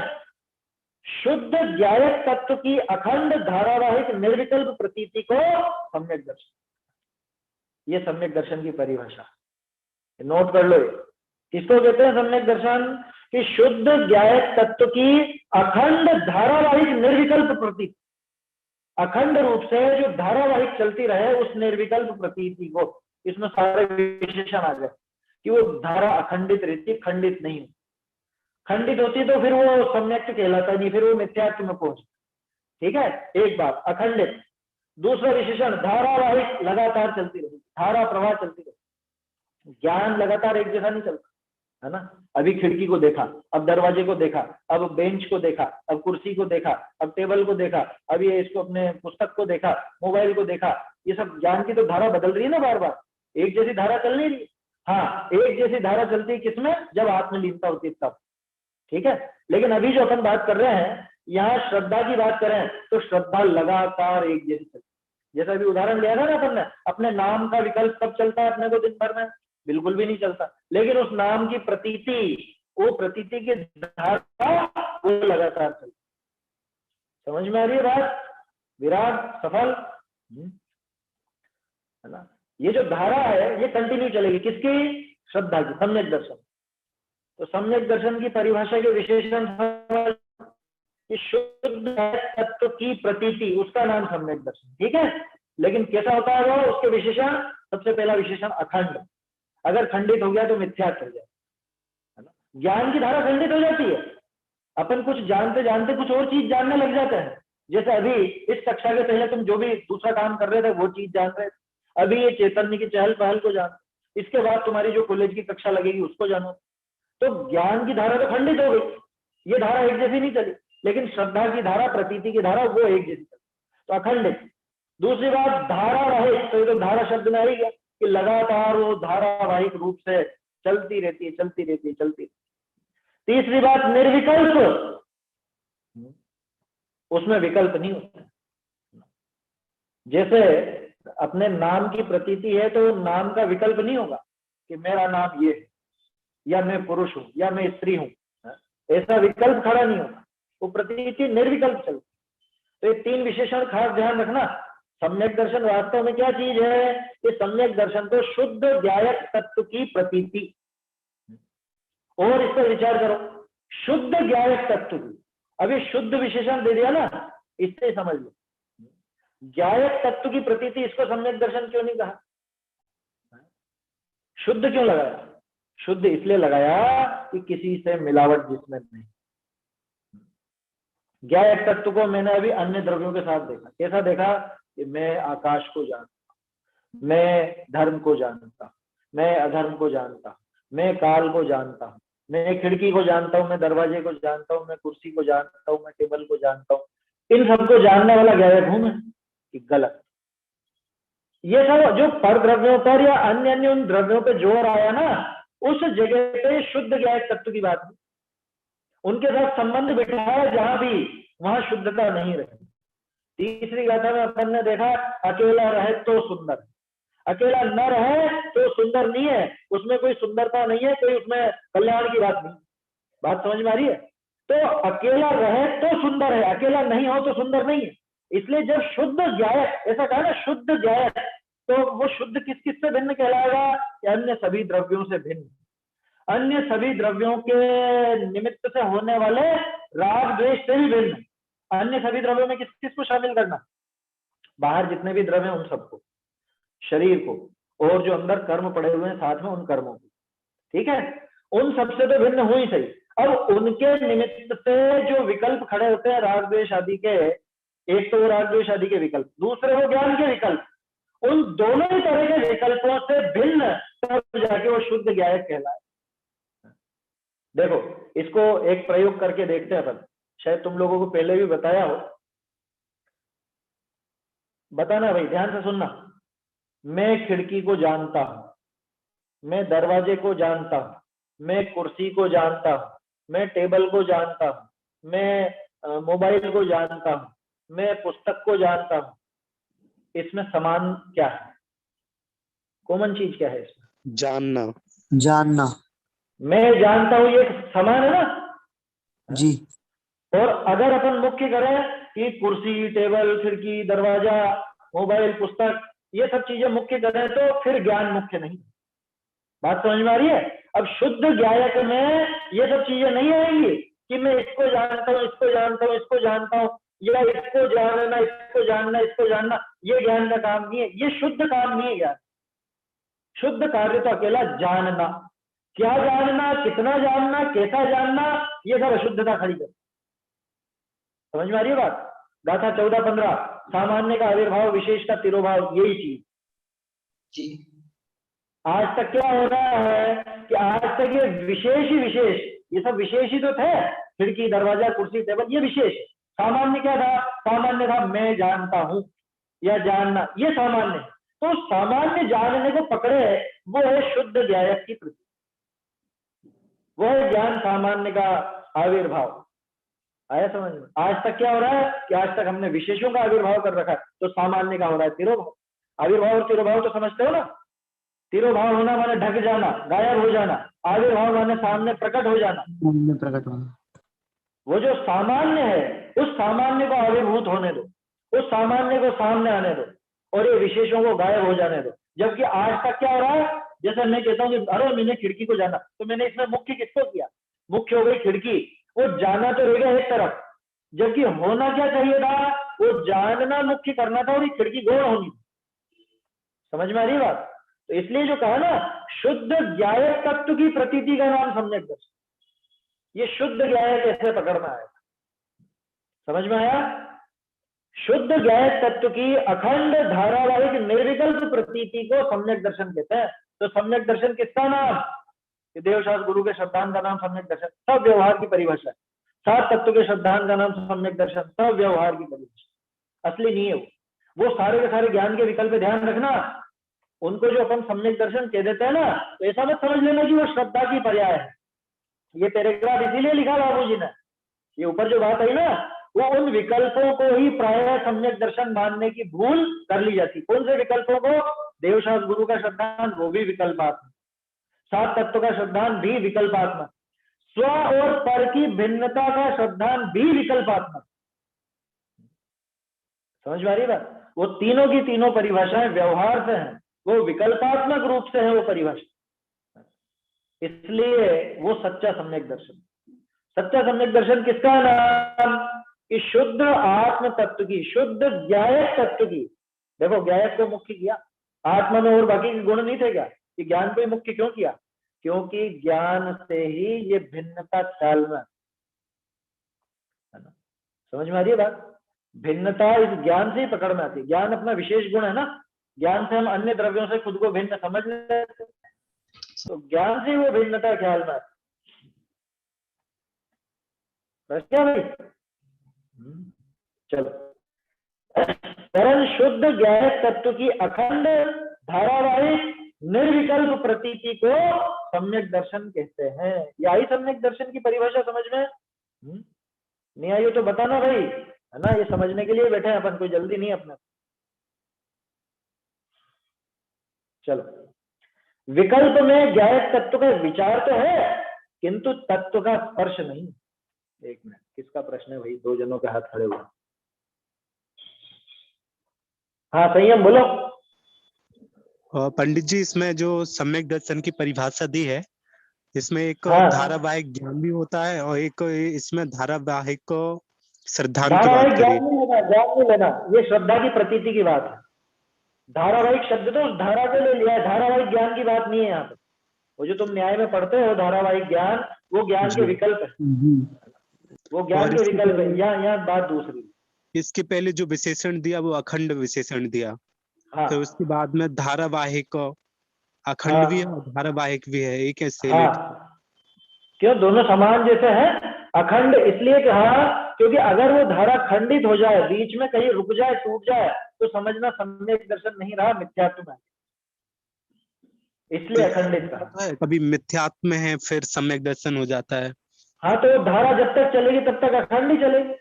शुद्ध ज्ञायक तत्व की अखंड धारावाहिक निर्विकल्प प्रतीति को सम्यक दर्शन, ये सम्यक दर्शन की परिभाषा। नोट कर लो, किसको कहते हैं सम्यक दर्शन? कि शुद्ध ज्ञायक तत्व की अखंड धारावाहिक निर्विकल्प प्रतीति, अखंड रूप से जो धारावाहिक चलती रहे उस निर्विकल्प प्रतीति को, इसमें सारे विशेषण आ गए कि वो धारा अखंडित रहती, खंडित नहीं। खंडित होती तो फिर वो सम्यक कहलाता नहीं, फिर वो मिथ्यात्व में पहुंच। ठीक है, एक बात अखंडित। दूसरा विशेषण धारावाहिक, लगातार चलती रही, धारा प्रवाह चलती रही। ज्ञान लगातार एक जैसा नहीं चलता, है ना? अभी खिड़की को देखा, अब दरवाजे को देखा, अब बेंच को देखा, अब कुर्सी को देखा, अब टेबल को देखा, अब ये इसको अपने पुस्तक को देखा, मोबाइल को देखा, ये सब ज्ञान की तो धारा बदल रही है ना, बार बार एक जैसी धारा चल नहीं रही। हाँ, एक जैसी धारा चलती है किसमें? जब आत्मलीनता होती है तब। ठीक है, लेकिन अभी जो अपन बात कर रहे हैं, यहाँ श्रद्धा की बात करें तो श्रद्धा लगातार एक जैसी चलती है। जैसा अभी उदाहरण लिया था ना अपन ने, अपने नाम का विकल्प कब चलता है अपने को दिन भर में? बिल्कुल भी नहीं चलता। लेकिन उस नाम की प्रतीति, वो प्रतीति की धारा वो लगातार चलती। समझ में आ रही है बात? विराट सफल, है ना? ये जो धारा है ये कंटिन्यू चलेगी, किसकी? श्रद्धा की, सम्यक दर्शन। तो सम्यक दर्शन की परिभाषा के विशेषण कि शुद्ध तत्व की प्रतीति, उसका नाम सम्यक दर्शन। ठीक है, लेकिन कैसा होता है वो? उसके विशेषण, सबसे पहला विशेषण अखंड। अगर खंडित हो गया तो मिथ्यात्व हो जाए, है ना? ज्ञान की धारा खंडित हो जाती है, अपन कुछ जानते जानते कुछ और चीज जानने लग जाते हैं। जैसे अभी इस कक्षा के पहले तुम जो भी दूसरा काम कर रहे थे वो चीज जान रहे थे, अभी ये चैतन्य की चहल पहल को जान, इसके बाद तुम्हारी जो कॉलेज की कक्षा लगेगी उसको जानो। तो ज्ञान की धारा तो खंडित हो गई, ये धारा एक जैसी नहीं चली। लेकिन श्रद्धा की धारा, प्रतीति की धारा वो एक जैसी चली, तो अखंडित। दूसरी बात धारावाहिक, तो ये तो धारा शब्द में आ ही गया कि लगातार वो धारावाहिक रूप से चलती रहती है, चलती रहती है, चलती रहती है। तीसरी बात निर्विकल्प, उसमें विकल्प नहीं होता। जैसे अपने नाम की प्रतीति है तो नाम का विकल्प नहीं होगा कि मेरा नाम ये है, या मैं पुरुष हूं, या मैं स्त्री हूं, ऐसा विकल्प खड़ा नहीं होगा, वो प्रतीति निर्विकल्प चलती। तो ये 3 विशेषण खास ध्यान रखना। सम्यक दर्शन वास्तव में क्या चीज है? कि सम्यक दर्शन तो शुद्ध ज्ञायक तत्व की प्रतीति, और इस पर विचार करो, शुद्ध ज्ञायक तत्व की। अभी शुद्ध विशेषण दे दिया ना, इससे समझ लो ज्ञायक तत्व की प्रतीति, इसको सम्यक दर्शन क्यों नहीं कहा? शुद्ध क्यों लगाया? शुद्ध इसलिए लगाया कि किसी से मिलावट जिसमें नहीं। ज्ञायक तत्व को मैंने अभी अन्य द्रव्यों के साथ देखा। कैसा देखा? कि मैं आकाश को जानता हूं, मैं धर्म को जानता हूं, मैं अधर्म को जानता हूं, मैं काल को जानता हूं, मैं खिड़की को जानता हूं, मैं दरवाजे को जानता हूं, मैं कुर्सी को जानता हूं, मैं टेबल को जानता हूं। इन सबको जानने वाला ज्ञायक हूं मैं? कि गलत। ये सब जो पर द्रव्यों पर या अन्य अन्य उन द्रव्यों पर जोर आया ना, उस जगह पे शुद्ध ज्ञायक तत्व की बात है। उनके साथ संबंध बिठाया जहां भी, वहां शुद्धता नहीं रही। तीसरी गाथा में अपन ने देखा, अकेला रहे तो सुंदर, अकेला न रहे तो सुंदर नहीं है, उसमें कोई सुंदरता नहीं है, कोई उसमें कल्याण की बात नहीं। बात समझ में आ रही है? तो अकेला रहे तो सुंदर है, अकेला नहीं हो तो सुंदर नहीं है। इसलिए जब शुद्ध ज्ञायक, ऐसा कहा ना शुद्ध ज्ञायक, तो वो शुद्ध किस किस से भिन्न कहलाएगा? अन्य सभी द्रव्यों से भिन्न, अन्य सभी द्रव्यों के निमित्त से होने वाले राग द्वेष से भी भिन्न। अन्य सभी द्रव्यों में किस किस को शामिल करना? बाहर जितने भी द्रव्य हैं उन सबको, शरीर को, और जो अंदर कर्म पड़े हुए हैं साथ में उन कर्मों को, ठीक है? उन सबसे तो भिन्न हो ही सही। अब उनके निमित्त से जो विकल्प खड़े होते हैं राग द्वेष आदि के, एक तो राग द्वेष आदि के विकल्प, दूसरे वो ज्ञान के विकल्प, उन दोनों ही तरह के विकल्पों से भिन्न तब जाके वो शुद्ध ज्ञायक कहलाए। देखो, इसको एक प्रयोग करके देखते हैं अपन, शायद तुम लोगों को पहले भी बताया हो, बताना भाई, ध्यान से सुनना। मैं खिड़की को जानता हूं, मैं दरवाजे को जानता हूं, मैं कुर्सी को जानता हूं, मैं टेबल को जानता हूं, मैं मोबाइल को जानता हूं, मैं पुस्तक को जानता हूं। इसमें समान क्या है? कॉमन चीज क्या है इसमें? जानना। जानना। मैं जानता हूं, ये समान है ना जी। और अगर अपन मुख्य करें कि कुर्सी, टेबल, खिड़की, दरवाजा, मोबाइल, पुस्तक, ये सब चीजें मुख्य करें तो फिर ज्ञान मुख्य नहीं। बात समझ में आ रही है? अब शुद्ध ज्ञायक में ये सब चीजें नहीं आएंगी कि मैं इसको जानता हूं, इसको जानता हूं, इसको जानता हूं, या इसको जानना, इसको जानना, इसको जानना। ये ज्ञान का काम नहीं है, ये शुद्ध काम नहीं है ज्ञान। शुद्ध कार्य तो अकेला जानना। क्या जानना, कितना जानना, कैसा जानना, ये सब अशुद्धता खड़ी कर। समझ में आ रही है बात? गाथा 14-15, सामान्य का आविर्भाव, विशेष का तिरोभाव, यही चीज। आज तक क्या हो रहा है कि आज तक ये विशेष ही विशेष, ये सब विशेष ही तो थे, खिड़की, दरवाजा, कुर्सी, टेबल, ये विशेष। सामान्य क्या था? सामान्य था मैं जानता हूं या जानना, ये सामान्य। तो सामान्य जानने को पकड़े, वो है शुद्ध ज्ञायक की प्रति, वो है ज्ञान सामान्य का आविर्भाव। आया समझ में? आज तक क्या हो रहा है कि आज तक हमने विशेषों का आविर्भाव कर रखा है, तो सामान्य का हो रहा है तिरोभाव। आविर्भाव और तिरोभाव तो समझते हो ना? तिरोभाव होना माने ढक जाना, गायब हो जाना, आविर्भाव माने सामने प्रकट हो जाना, प्रकट होना। वो जो सामान्य है उस सामान्य को आविर्भूत होने दो, उस सामान्य को सामने आने दो, और ये विशेषों को गायब हो जाने दो। जबकि आज तक क्या हो रहा है, जैसे मैं कहता हूँ कि अरे मैंने खिड़की को जाना, तो मैंने इसमें मुख्य किसको किया? मुख्य हो गई खिड़की, वो जाना तो रहेगा एक तरफ, जबकि होना क्या चाहिए था? वो जानना मुख्य करना था और ये खिड़की गौण होनी। समझ में आ रही है बात? तो इसलिए जो कहा ना, शुद्ध ज्ञायक तत्व की प्रतीति का नाम सम्यक दर्शन। ये शुद्ध ज्ञायक कैसे पकड़ना है, समझ में आया? शुद्ध ज्ञायक तत्व की अखंड धारावाहिक निर्विकल्प प्रतीति को सम्यक दर्शन कहते हैं। तो सम्यक दर्शन किसका नाम? देवशास्त्र गुरु के शब्दांत का नाम सम्यक दर्शन, सब व्यवहार की परिभाषा है। 7 तत्व के शब्दांत का नाम सम्यक दर्शन, सब व्यवहार की परिभाषा, असली नहीं है वो सारे के सारे ज्ञान के विकल्प पे ध्यान रखना। उनको जो अपन सम्यक दर्शन कह देते हैं ना, तो ऐसा मत समझ लेना कि वो श्रद्धा की पर्याय है। ये पैराग्राफ इसीलिए लिखा बाबूजी ने, ये ऊपर जो बात आई ना वो उन विकल्पों को ही प्रायः सम्यक दर्शन मानने की भूल कर ली जाती। कौन से विकल्पों को? देवशास्त्र गुरु का श्रद्धांत, वो भी विकल्पात्मक, सात तत्व का श्रद्धांत भी विकल्पात्मक, स्व और पर की भिन्नता का श्रद्धांत भी विकल्पात्मक। समझ में आ रही है बात? वो तीनों की तीनों परिभाषाएं व्यवहार से हैं, वो विकल्पात्मक रूप से है वो परिभाषा, इसलिए वो सच्चा सम्यक दर्शन। सच्चा सम्यक दर्शन किसका नाम? कि शुद्ध आत्म तत्व की, शुद्ध ज्ञायक तत्व की। देखो ज्ञायक को मुख्य किया, आत्मा में और बाकी के गुण नहीं थे क्या? कि ज्ञान को ही मुख्य क्यों किया? क्योंकि ज्ञान से ही ये भिन्नता ख्याल में, है ना? समझ में आ रही है बात? भिन्नता इस ज्ञान से ही पकड़ में आती है। ज्ञान अपना विशेष गुण है ना, ज्ञान से हम अन्य द्रव्यों से खुद को भिन्न समझ लेते हैं, तो ज्ञान से वो भिन्नता ख्याल में आती। क्या भाई? चलो, परम शुद्ध ज्ञायक तत्व की अखंड धारावाहिक निर्विकल्प प्रतीति को सम्यक दर्शन कहते हैं। ये आई सम्यक दर्शन की परिभाषा समझ में? नहीं आई हो तो बताना भाई, है ना? ये समझने के लिए बैठे हैं अपन, कोई जल्दी नहीं अपने। चलो, विकल्प में ज्ञायक तत्व का विचार तो है, किंतु तत्व का स्पर्श नहीं। एक मिनट, किसका प्रश्न है भाई? दो जनों के हाथ खड़े हुए। हाँ संयम बोलो। पंडित जी, इसमें जो सम्यक दर्शन की परिभाषा दी है, इसमें एक हाँ। धारावाहिक ज्ञान भी होता है और एक इसमें धारावाहिक श्रद्धांत की धारावाहिक बात ज्ञान करी। नहीं लेना, ज्ञान नहीं लेना, ये श्रद्धा की प्रतीति की बात है। धारावाहिक शब्द तो उस धारा को ले लिया है, धारावाहिक ज्ञान की बात नहीं है यहाँ पे। वो जो तुम न्याय में पढ़ते हो धारावाहिक ज्ञान, वो ज्ञान के विकल्प है, वो ज्ञान के विकल्प है। यहाँ बात दूसरी। इसके पहले जो विशेषण दिया वो अखंड विशेषण दिया। हाँ। तो उसके बाद में धारावाहिक, अखंड भी है और धारावाहिक भी है, एक है सेलिट। क्यों दोनों समान जैसे हैं? अखंड इसलिए कहा क्योंकि अगर वो धारा खंडित हो जाए, बीच में कहीं रुक जाए, टूट जाए, तो समझना सम्यक दर्शन नहीं रहा, मिथ्यात्व है, इसलिए अखंडित कहा। कभी मिथ्यात्व में है, फिर सम्यक दर्शन हो जाता है। हाँ, तो धारा जब तक चलेगी तब तक अखंड ही चलेगी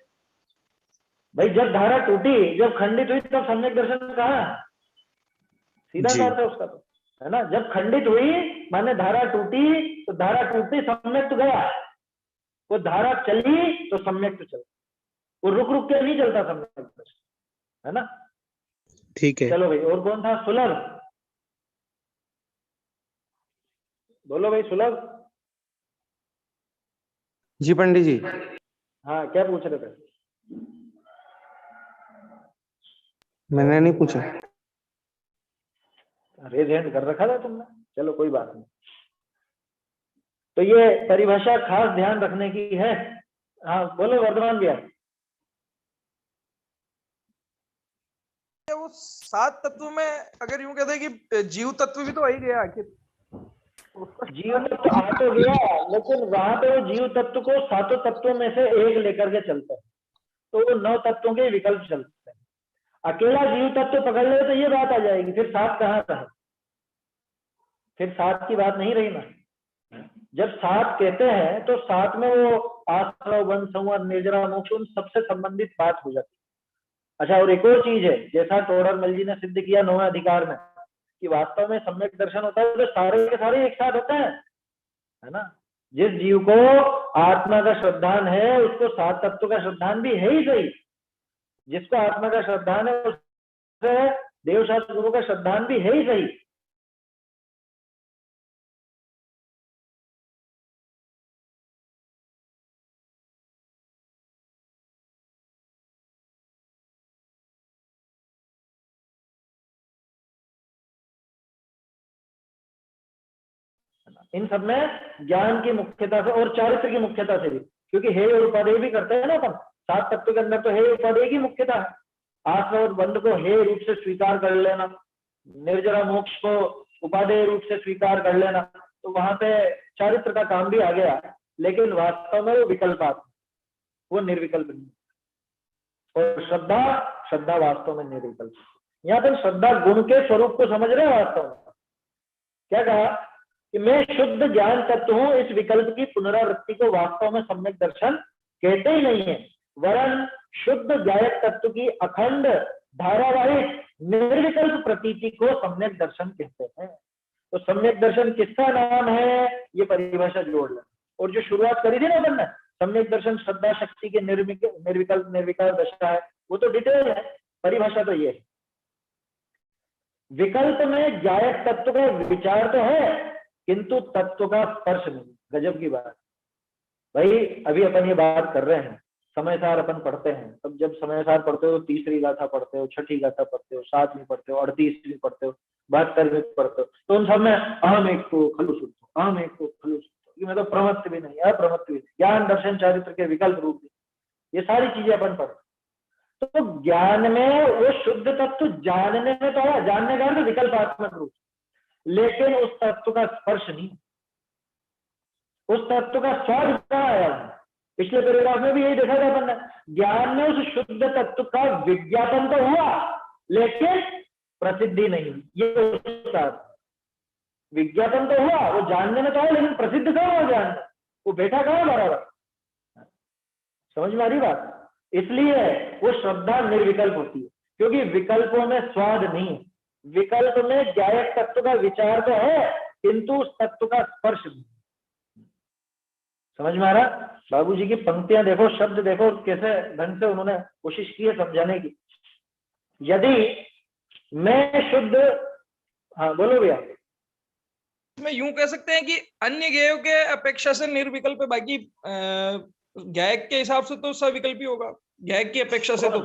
भाई। जब धारा टूटी, जब खंडित हुई, तब सम्यक दर्शन कहा, सीधा तौर पे उसका तो, है ना? जब खंडित हुई माने धारा टूटी, तो धारा टूटी सम्यक तो गया, वो धारा चली तो सम्यक तो चला, वो रुक रुक के नहीं चलता सम्यक दर्शन, है ना? ठीक है। चलो भाई, और कौन था? सुलभ, बोलो भाई। सुलभ जी पंडित जी। हाँ, क्या पूछ रहे थे? मैंने नहीं पूछा। रेज हैंड कर रखा था तुमने, चलो कोई बात नहीं। तो ये परिभाषा खास ध्यान रखने की है। हाँ बोलो वर्धमान भैया। वो सात तत्व में अगर यूं कहते हैं कि जीव तत्व भी तो आ ही गया आखिर। जीव तत्व आ तो गया, लेकिन वहां पे वो जीव तत्व को सातों तत्वों में से एक लेकर के चलते हैं, तो वो 9 तत्वों के विकल्प चलते हैं। अकेला जीव तत्व पकड़ ले तो ये बात आ जाएगी, फिर सात कहाँ रहा? फिर सात की बात नहीं रही ना। जब सात कहते हैं तो सात में वो आश्रव, वन, संवर, निर्जरा, मोक्ष, उन सबसे संबंधित बात हो जाती है। अच्छा, और एक और चीज है, जैसा टोडरमल जी ने सिद्ध किया 9वें अधिकार में, कि वास्तव में सम्यक दर्शन होता है तो सारे के सारे एक साथ होते हैं, है ना? जिस जीव को आत्मा का श्रद्धान है उसको सात तत्व का श्रद्धान भी है ही सही। जिसको आत्मा का श्रद्धान है उससे देवशास्त्र गुरु का श्रद्धान भी है ही सही। इन सब में ज्ञान की मुख्यता से और चारित्र की मुख्यता से भी, क्योंकि हे और उपादेय भी करते हैं ना अपन। सात तत्व के अंदर तो हे उपादेय की मुख्यता है। आश्रव और बंध को हे रूप से स्वीकार कर लेना, निर्जरा मोक्ष को उपादेय रूप से स्वीकार कर लेना, तो वहां पे चारित्र का काम भी आ गया। लेकिन वास्तव में वो विकल्पात्मक, वो निर्विकल्प नहीं। और श्रद्धा वास्तव में निर्विकल्प। यहाँ पर श्रद्धा गुण के स्वरूप को समझ रहे हैं। वास्तव में क्या कहा कि मैं शुद्ध ज्ञान तत्व हूं, इस विकल्प की पुनरावृत्ति को वास्तव में सम्यक दर्शन कहते ही नहीं है, वरन शुद्ध ज्ञायक तत्व की अखंड धारावाहिक निर्विकल्प प्रतीति को सम्यक दर्शन कहते हैं। तो सम्यक दर्शन किसका नाम है, ये परिभाषा जोड़ लें। और जो शुरुआत करी थी ना अपन ने, सम्यक दर्शन श्रद्धा शक्ति के निर्विकल्प निर्विकार दशा है, वो तो डिटेल है, परिभाषा तो ये है। विकल्प में ज्ञायक तत्व का विचार तो है किंतु तत्व का स्पर्श नहीं। गजब की बात भाई, अभी अपन ये बात कर रहे हैं, समय सार अपन पढ़ते हैं, तब जब समय सार पढ़ते हो, तीसरी गाथा पढ़ते हो, छठी गाथा पढ़ते हो, 7वीं पढ़ते हो, 38वीं पढ़ते हो, 72वीं पढ़ते हो, तो उन सब में अहम एक को खलु शुद्ध, अहम एक को खलु शुद्ध, ये मतलब प्रमत्त भी नहीं, अप्रमत्त भी नहीं, ज्ञान दर्शन चारित्र के विकल्प रूप भी, ये सारी चीजें अपन पढ़ते। तो ज्ञान में वो शुद्ध तत्व जानने में तो है, जानने का अर्थ विकल्पात्मक रूप, लेकिन उस तत्व का स्पर्श नहीं, उस तत्व का स्वाद कहाँ आया। पिछले पैराग्राफ में भी यही देखा था अपन ने, ज्ञान में उस शुद्ध तत्व का विज्ञापन तो हुआ लेकिन प्रसिद्धि नहीं, ये उसका विज्ञापन तो हुआ, वो जानने में तो है लेकिन प्रसिद्ध कहाँ हुआ ज्ञान में, वो बैठा कहाँ बराबर। समझ में आ रही बात। इसलिए वो श्रद्धा निर्विकल्प होती है, क्योंकि विकल्पों में स्वाद नहीं है। विकल्प में ज्ञायक तत्व का विचार तो है किंतु उस तत्व का स्पर्श नहीं। समझ में आ रहा। बाबूजी की पंक्तियां देखो, शब्द देखो, कैसे ढंग से उन्होंने कोशिश की है समझाने की। यदि मैं शुद्ध, हाँ बोलो भैया। मैं यूं कह सकते हैं कि अन्य ज्ञेयों के अपेक्षा से निर्विकल्प है, बाकी ज्ञायक के हिसाब से तो सविकल्पी होगा, ज्ञायक की अपेक्षा से तो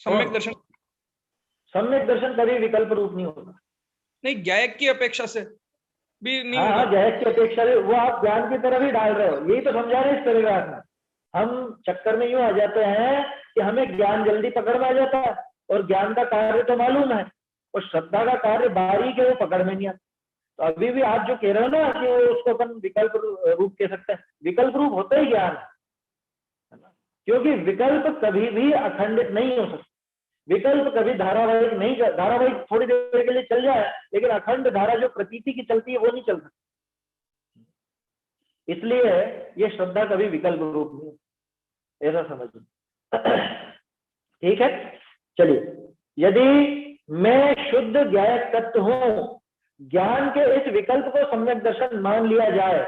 सम्यक दर्शन, सम्यक दर्शन कभी विकल्प रूप नहीं होगा। नहीं, ज्ञायक की अपेक्षा से भी नहीं हाँ, ज्ञायक की अपेक्षा से वो आप ज्ञान की तरफ ही डाल रहे हो, यही तो समझा रहे हैं इस पैराग्राफ में। हम चक्कर में यूं आ जाते हैं कि हमें ज्ञान जल्दी पकड़ में आ जाता है और ज्ञान का कार्य तो मालूम है और श्रद्धा का कार्य बारीक है, वो पकड़ में नहीं आता। तो अभी भी आप जो कह रहे हो ना कि उसको अपन विकल्प रूप कह सकते हैं, विकल्प रूप होता ही ज्ञान है ना, क्योंकि विकल्प कभी भी अखंडित नहीं हो सकता। विकल्प कभी धारावाहिक नहीं, धारावाहिक थोड़ी देर के लिए चल जाए लेकिन अखंड धारा जो प्रतीति की चलती है वो नहीं चल सकती। इसलिए ये श्रद्धा कभी विकल्प रूप नहीं, ऐसा समझिए। ठीक है, चलिए। यदि मैं शुद्ध ज्ञायक तत्व हूं, ज्ञान के इस विकल्प को सम्यक दर्शन मान लिया जाए।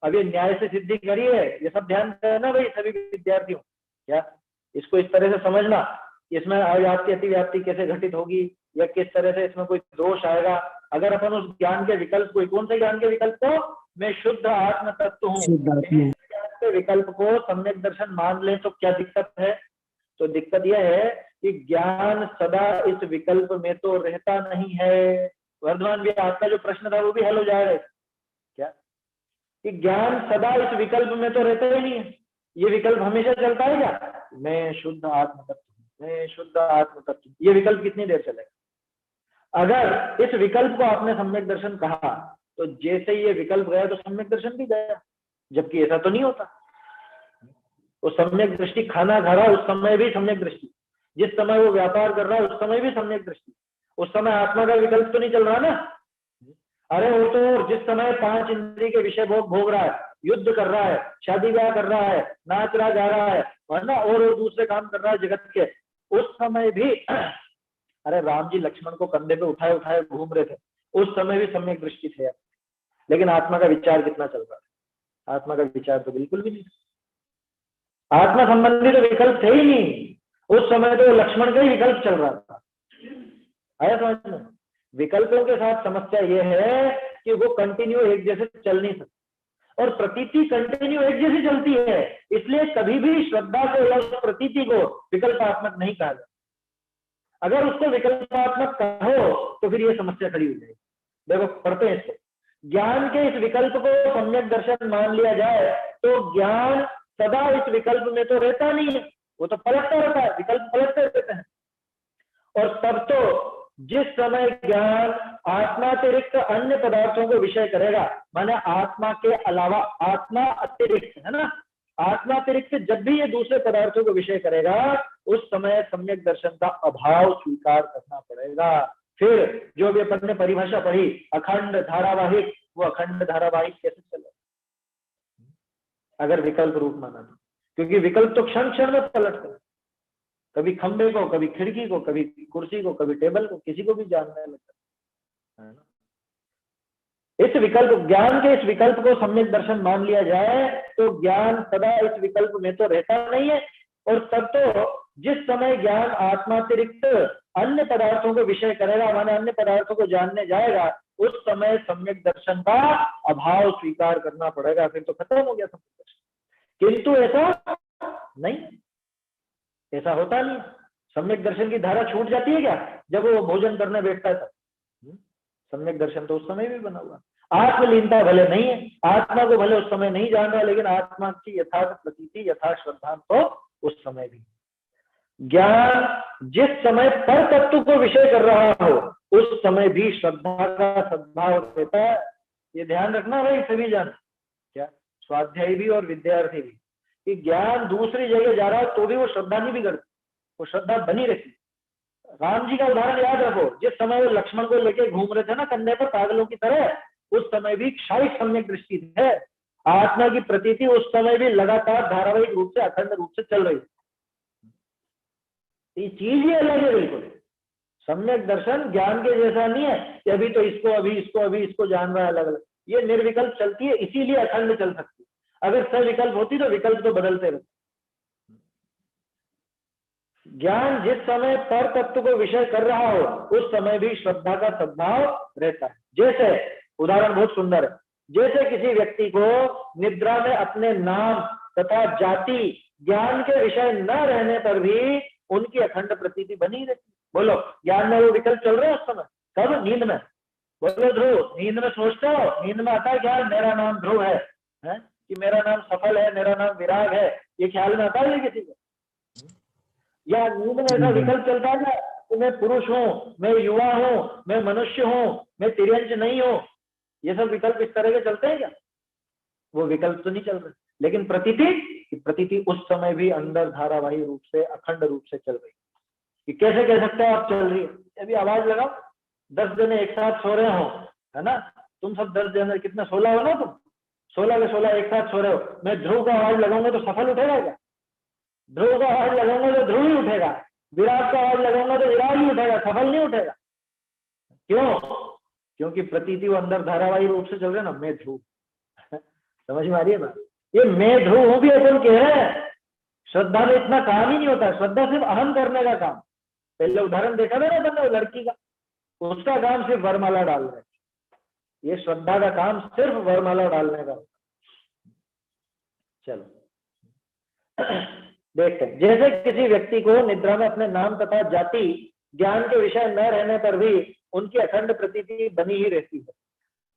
अब ये न्याय से सिद्धि करी है, ये सब ध्यान देना भाई सभी विद्यार्थियों, क्या इसको इस तरह से समझना, इसमें अव्याप्ति अतिव्याप्ति कैसे घटित होगी या किस तरह से इसमें कोई दोष आएगा। अगर अपन उस ज्ञान के विकल्प को, कौन से ज्ञान के विकल्प को, मैं शुद्ध आत्म तत्व हूँ, ज्ञान के विकल्प को सम्यक दर्शन मान ले तो क्या दिक्कत है। तो दिक्कत यह है कि ज्ञान सदा इस विकल्प में तो रहता नहीं है। वर्धमान भी आपका जो प्रश्न था वो भी हल हो जाएगा क्या, कि ज्ञान सदा इस विकल्प में तो रहता ही नहीं है। ये विकल्प हमेशा चलता है क्या, मैं शुद्ध आत्म तत्व, मैं शुद्ध आत्म तत्व, ये विकल्प कितनी देर चलेगा। अगर इस विकल्प को आपने सम्यक दर्शन कहा तो जैसे ही ये विकल्प गया तो सम्यक दर्शन भी गया, जबकि ऐसा तो नहीं होता। वो सम्यक दृष्टि खाना खा रहा उस समय भी सम्यक दृष्टि, जिस समय वो व्यापार कर रहा है उस समय भी सम्यक दृष्टि, उस समय आत्मा का विकल्प तो नहीं चल रहा ना। अरे वो तो जिस समय 5 इंद्रिय के विषय भोग रहा है, युद्ध कर रहा है, शादी ब्याह कर रहा है, नाच रहा जा रहा है ना, और दूसरे काम कर रहा है जगत के, उस समय भी अरे राम जी लक्ष्मण को कंधे पे उठाए उठाए घूम रहे थे, उस समय भी सम्यक दृष्टि थे। लेकिन आत्मा का विचार कितना चल रहा है, आत्मा का विचार तो बिल्कुल भी नहीं, आत्मा संबंधी तो विकल्प थे ही नहीं। उस समय तो लक्ष्मण का ही विकल्प चल रहा था। आया समझ में। विकल्पों के साथ समस्या यह है कि वो कंटिन्यू एक जैसे चल नहीं सकते और प्रतीति कंटिन्यू एक जैसी चलती है, इसलिए कभी भी श्रद्धा को या उस प्रतीति को विकल्पात्मक नहीं कहा जाता। अगर उसको विकल्पात्मक कहो तो फिर ये समस्या खड़ी हो जाएगी। देखो पढ़ते हैं इसको, ज्ञान के इस विकल्प को सम्यक दर्शन मान लिया जाए तो ज्ञान सदा इस विकल्प में तो रहता नहीं है, वो तो पलटता रहता है, विकल्प पलटते रहते हैं। और तब तो जिस समय ज्ञान आत्मातिरिक्त अन्य पदार्थों को विषय करेगा, माने आत्मा के अलावा, आत्मा अतिरिक्त है ना, आत्मातिरिक्त जब भी ये दूसरे पदार्थों को विषय करेगा उस समय सम्यक दर्शन का अभाव स्वीकार करना पड़ेगा। फिर जो भी अपन ने परिभाषा पढ़ी अखंड धारावाहिक, वो अखंड धारावाहिक कैसे चले अगर विकल्प रूप माना तो। क्योंकि विकल्प तो क्षण क्षण में पलटते हैं, कभी खंबे को, कभी खिड़की को, कभी कुर्सी को, कभी टेबल को, किसी को भी जानने लगता है ना। इस विकल्प, ज्ञान के इस विकल्प को सम्यक दर्शन मान लिया जाए तो ज्ञान सदा इस विकल्प में तो रहता नहीं है, और तब तो जिस समय ज्ञान आत्मातिरिक्त अन्य पदार्थों को विषय करेगा, माने अन्य पदार्थों को जानने जाएगा, उस समय सम्यक दर्शन का अभाव स्वीकार करना पड़ेगा, फिर तो खत्म हो गया सम्यक दर्शन। किंतु ऐसा नहीं, ऐसा होता नहीं। सम्यक दर्शन की धारा छूट जाती है क्या जब वो भोजन करने बैठता है तब? सम्यक दर्शन तो उस समय भी बना हुआ। आत्मलीनता भले नहीं है, आत्मा को भले उस समय नहीं जान रहा, लेकिन आत्मा की यथार्थ प्रतीति, यथार्थ श्रद्धा तो उस समय भी। ज्ञान जिस समय पर तत्व को विषय कर रहा हो उस समय भी श्रद्धा का सद्भाव रहता है। ये ध्यान रखना भाई सभी जन, क्या स्वाध्यायी भी और विद्यार्थी भी, कि ज्ञान दूसरी जगह जा रहा है तो भी वो श्रद्धा नहीं बिगड़ती, वो श्रद्धा बनी रहती। राम जी का उदाहरण याद रखो, जिस समय वो लक्ष्मण को लेके घूम रहे थे ना कंधे पर पागलों की तरह, उस समय भी क्षाई सम्यक दृष्टि है। आत्मा की प्रतीति उस समय भी लगातार धारावाहिक रूप से, अखंड रूप से चल रही है। ये चीज ही अलग है बिल्कुल। सम्यक दर्शन ज्ञान के जैसा नहीं है कि अभी तो इसको, अभी इसको, अभी इसको जान रहा है अलग अलग। ये निर्विकल्प चलती है, इसीलिए अखंड चल सकती है। अगर सविकल्प होती तो विकल्प तो बदलते रहते। ज्ञान जिस समय पर तत्व को विषय कर रहा हो उस समय भी श्रद्धा का सद्भाव रहता है। जैसे उदाहरण बहुत सुंदर है, जैसे किसी व्यक्ति को निद्रा में अपने नाम तथा जाति ज्ञान के विषय न रहने पर भी उनकी अखंड प्रतीति बनी रहती। बोलो, ज्ञान में वो विकल्प चल रहे हैं उस समय, कब? नींद में। बोलो ध्रुव, नींद में सोचते हो, नींद में आता है ख्याल मेरा नाम ध्रुव है, कि मेरा नाम सफल है, मेरा नाम विराग है, ये ख्याल में आता है किसी को? या नींद में ऐसा विकल्प चलता है कि मैं पुरुष हूँ, मैं युवा हूँ, मैं मनुष्य हूँ, मैं तिर्यंच नहीं हूँ, ये सब विकल्प इस तरह के चलते हैं क्या? वो विकल्प तो नहीं चल रहे, लेकिन प्रतीति उस समय भी अंदर धारावाही रूप से, अखंड रूप से चल रही। कि कैसे कह सकते हैं आप चल रही है? अभी आवाज लगाओ, 10 जने एक साथ सो रहे हो, है ना, तुम सब 10 जने, कितने 16 हो ना तुम, 16 के 16 एक साथ सो रहे हो। मैं ध्रुव का आवाज लगाऊंगा तो सफल उठेगा क्या? ध्रुव का आवाज लगाऊंगा तो ध्रुव ही उठेगा, विराट का आवाज लगाऊंगा तो विराट ही उठेगा, सफल नहीं उठेगा। क्यों? क्योंकि प्रतीति वो अंदर धारावाही रूप से चल रहे ना, मैं ध्रुव। समझ में आ रही है बात? ये मैं ध्रुव हूं भी अपन कह रहे हैं। श्रद्धा में इतना काम ही नहीं होता, श्रद्धा सिर्फ अहम करने का काम। पहले उदाहरण देखा था ना बंदा, वो लड़की का, उसका काम सिर्फ वरमाला डाल रहे। ये श्रद्धा का काम सिर्फ वरमाला डालने का। चलो देखते हैं। जैसे किसी व्यक्ति को निद्रा में अपने नाम तथा जाति ज्ञान के विषय न रहने पर भी उनकी अखंड प्रतीति बनी ही रहती है।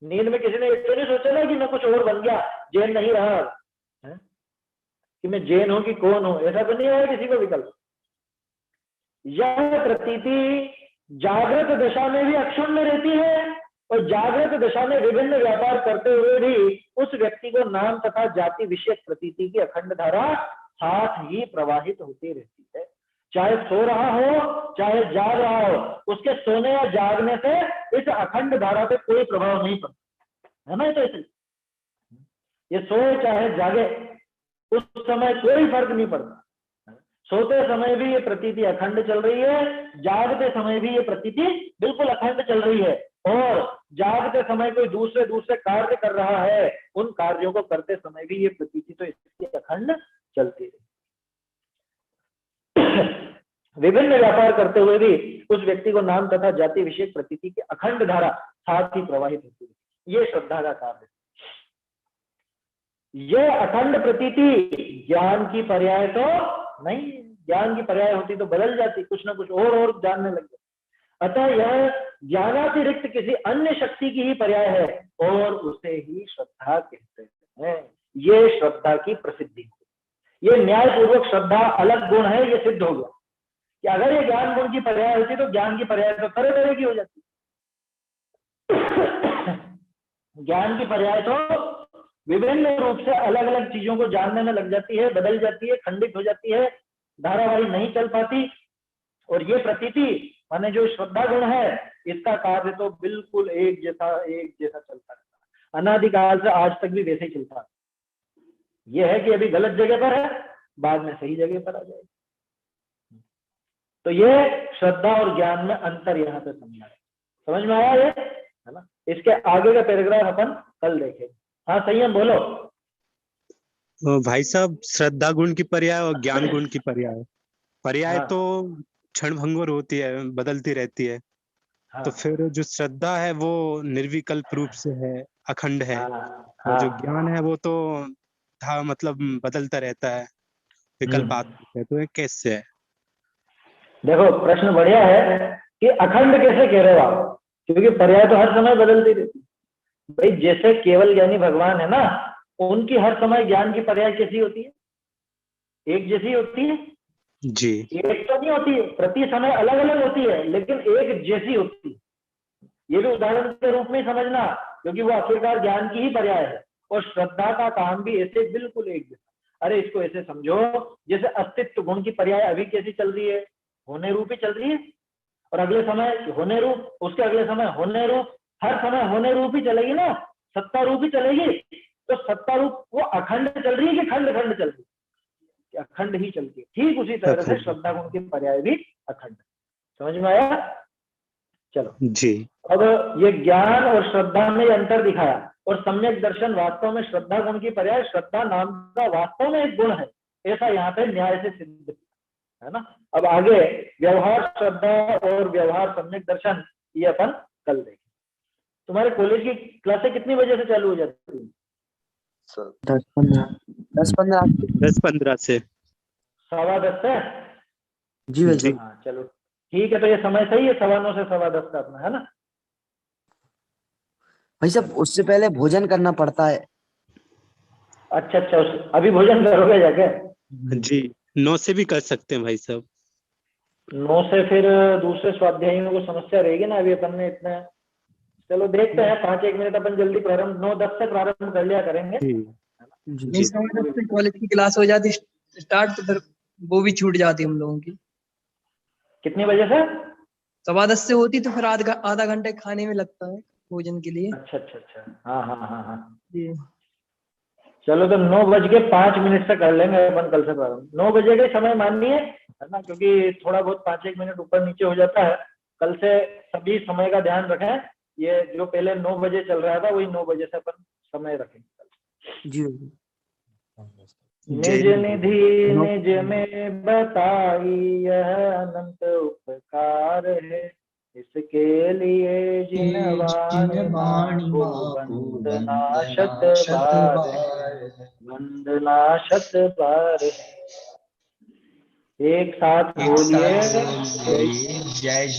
नींद में किसी ने ये नहीं सोचा ना कि मैं कुछ और बन गया, जैन नहीं रहा है? कि मैं जैन हूं कि कौन हूं, ऐसा तो नहीं है किसी को विकल्प। यह प्रतीति जागृत दशा में भी अक्षुण्ण रहती है और जागृत दशा में विभिन्न व्यापार करते हुए भी उस व्यक्ति को नाम तथा जाति विषयक प्रतीति की अखंड धारा साथ ही प्रवाहित होती रहती है। चाहे सो रहा हो चाहे जाग रहा हो, उसके सोने या जागने से इस अखंड धारा पे कोई प्रभाव नहीं पड़ता है ना। तो इसलिए ये सोए चाहे जागे उस समय कोई फर्क नहीं पड़ता। सोते समय भी ये प्रतीति अखंड चल रही है, जागते समय भी ये प्रतीति बिल्कुल अखंड चल रही है, और जागते समय कोई दूसरे कार्य कर रहा है, उन कार्यों को करते समय भी ये प्रतीति तो इसकी अखंड चलती है। विभिन्न व्यापार करते हुए भी उस व्यक्ति को नाम तथा जाति विषयक प्रतीति की अखंड धारा साथ ही प्रवाहित होती है। ये श्रद्धा का कार्य है। यह अखंड प्रतीति ज्ञान की पर्याय तो नहीं, ज्ञान की पर्याय होती तो बदल जाती, कुछ ना कुछ और जानने लग जाती। अतः यह ज्ञानातिरिक्त किसी अन्य शक्ति की ही पर्याय है और उसे ही श्रद्धा कहते हैं। ये श्रद्धा की प्रसिद्धि, ये न्यायपूर्वक श्रद्धा अलग गुण है, ये सिद्ध हो गया कि अगर ये ज्ञान गुण की पर्याय होती तो ज्ञान की पर्याय तो तरह तरह की हो जाती। ज्ञान की पर्याय तो विभिन्न रूप से अलग अलग चीजों को जानने में लग जाती है, बदल जाती है, खंडित हो जाती है, धारावाही नहीं चल पाती। और ये प्रतीति माने जो श्रद्धा गुण है, इसका कार्य तो बिल्कुल एक जैसा चलता रहता है, अनादिकाल से आज तक भी वैसे ही चलता है। यह है कि अभी गलत जगह पर है, बाद में सही जगह पर आ जाएगी। तो ये श्रद्धा और ज्ञान में अंतर यहाँ पे समझा है। समझ में आया ये, है ना? इसके आगे का पैराग्राफ अपन कल देखेंगे। हाँ संयम बोलो। भाई साहब, श्रद्धा गुण की पर्याय और ज्ञान गुण की पर्याय। पर्याय हाँ। तो क्षणभंगुर होती है, बदलती रहती है। हाँ तो फिर जो श्रद्धा है वो निर्विकल्प रूप से है, अखंड है। हाँ और जो हाँ। ज्ञान है वो तो मतलब बदलता रहता है, विकल्प आते रहते हैं। तो ये कैसे है? देखो प्रश्न बढ़िया है कि अखंड कैसे कह रहे हो आप, क्योंकि पर्याय तो हर समय बदलती रहती है। भाई जैसे केवल ज्ञानी भगवान है ना, उनकी हर समय ज्ञान की पर्याय कैसी होती है? एक जैसी होती है? जी। एक तो नहीं होती है, प्रति समय अलग अलग होती है, लेकिन एक जैसी होती है। ये भी उदाहरण के रूप में समझना, क्योंकि वो आखिरकार ज्ञान की ही पर्याय है। और श्रद्धा का काम भी ऐसे बिल्कुल एक जैसा। अरे इसको ऐसे समझो, जैसे अस्तित्व गुण की पर्याय अभी कैसी चल रही है? होने रूप ही चल रही है। और अगले समय होने रूप, उसके अगले समय होने रूप, हर समय होने रूप ही चलेगी ना, सत्ता रूप ही चलेगी। तो सत्ता रूप वो अखंड चल रही है कि खंड खंड चल रही है? अखंड ही चलती है। ठीक उसी तरह से श्रद्धा गुण की पर्याय भी अखंड। समझ में आया? चलो जी। अब ये ज्ञान और श्रद्धा में अंतर दिखाया, और सम्यक दर्शन वास्तव में श्रद्धा गुण की पर्याय श्रद्धा नाम का वास्तव में एक गुण है, ऐसा यहाँ पे न्याय से सिद्ध है ना। अब आगे व्यवहार श्रद्धा और व्यवहार सम्यक दर्शन, ये अपन कल देखेंगे। तुम्हारे कॉलेज की क्लासें कितनी बजे से चालू हो जाती है? 10-15 से। 10:15 से? जी भाई साहब। हाँ चलो ठीक है, तो ये समय सही है, 9:15 से 10:15 का अपना, है ना? भाई साहब उससे पहले भोजन करना पड़ता है। अच्छा अच्छा, अभी भोजन करोगे जाके? जी, 9 से भी कर सकते हैं भाई साहब। 9 से फिर दूसरे स्वाध्यायियों को समस्या रहेगी ना, अभी अपन ने इतना। चलो देखते हैं, 5-1 मिनट अपन जल्दी प्रारंभ 9:10 से प्रारंभ कर लिया करेंगे। जी। 9:10 से कॉलेज की क्लास हो जाती स्टार्ट, तो फिर वो भी छूट जाती हम लोगों की। कितनी बजे से? 10:15 से होती तो फिर आधा घंटे खाने में लगता है भोजन के लिए। अच्छा अच्छा अच्छा, हाँ हाँ हाँ हाँ। जी। चलो तो 9:05 से कर लेंगे अपन कल से प्रारंभ। 9 बजे का समय मानिए, है ना, क्योंकि थोड़ा बहुत 5-1 मिनट ऊपर नीचे हो जाता है। कल से सभी समय का ध्यान रखें। ये जो पहले 9 बजे चल रहा था, वही 9 बजे से अपन समय रखेंगे। जी निज निधि निज में बताई यह अनंत उपकार है, इसके लिए जिन वाणी को वंदना शत बार, वंदना शत बार। एक साथ बोलिए। जय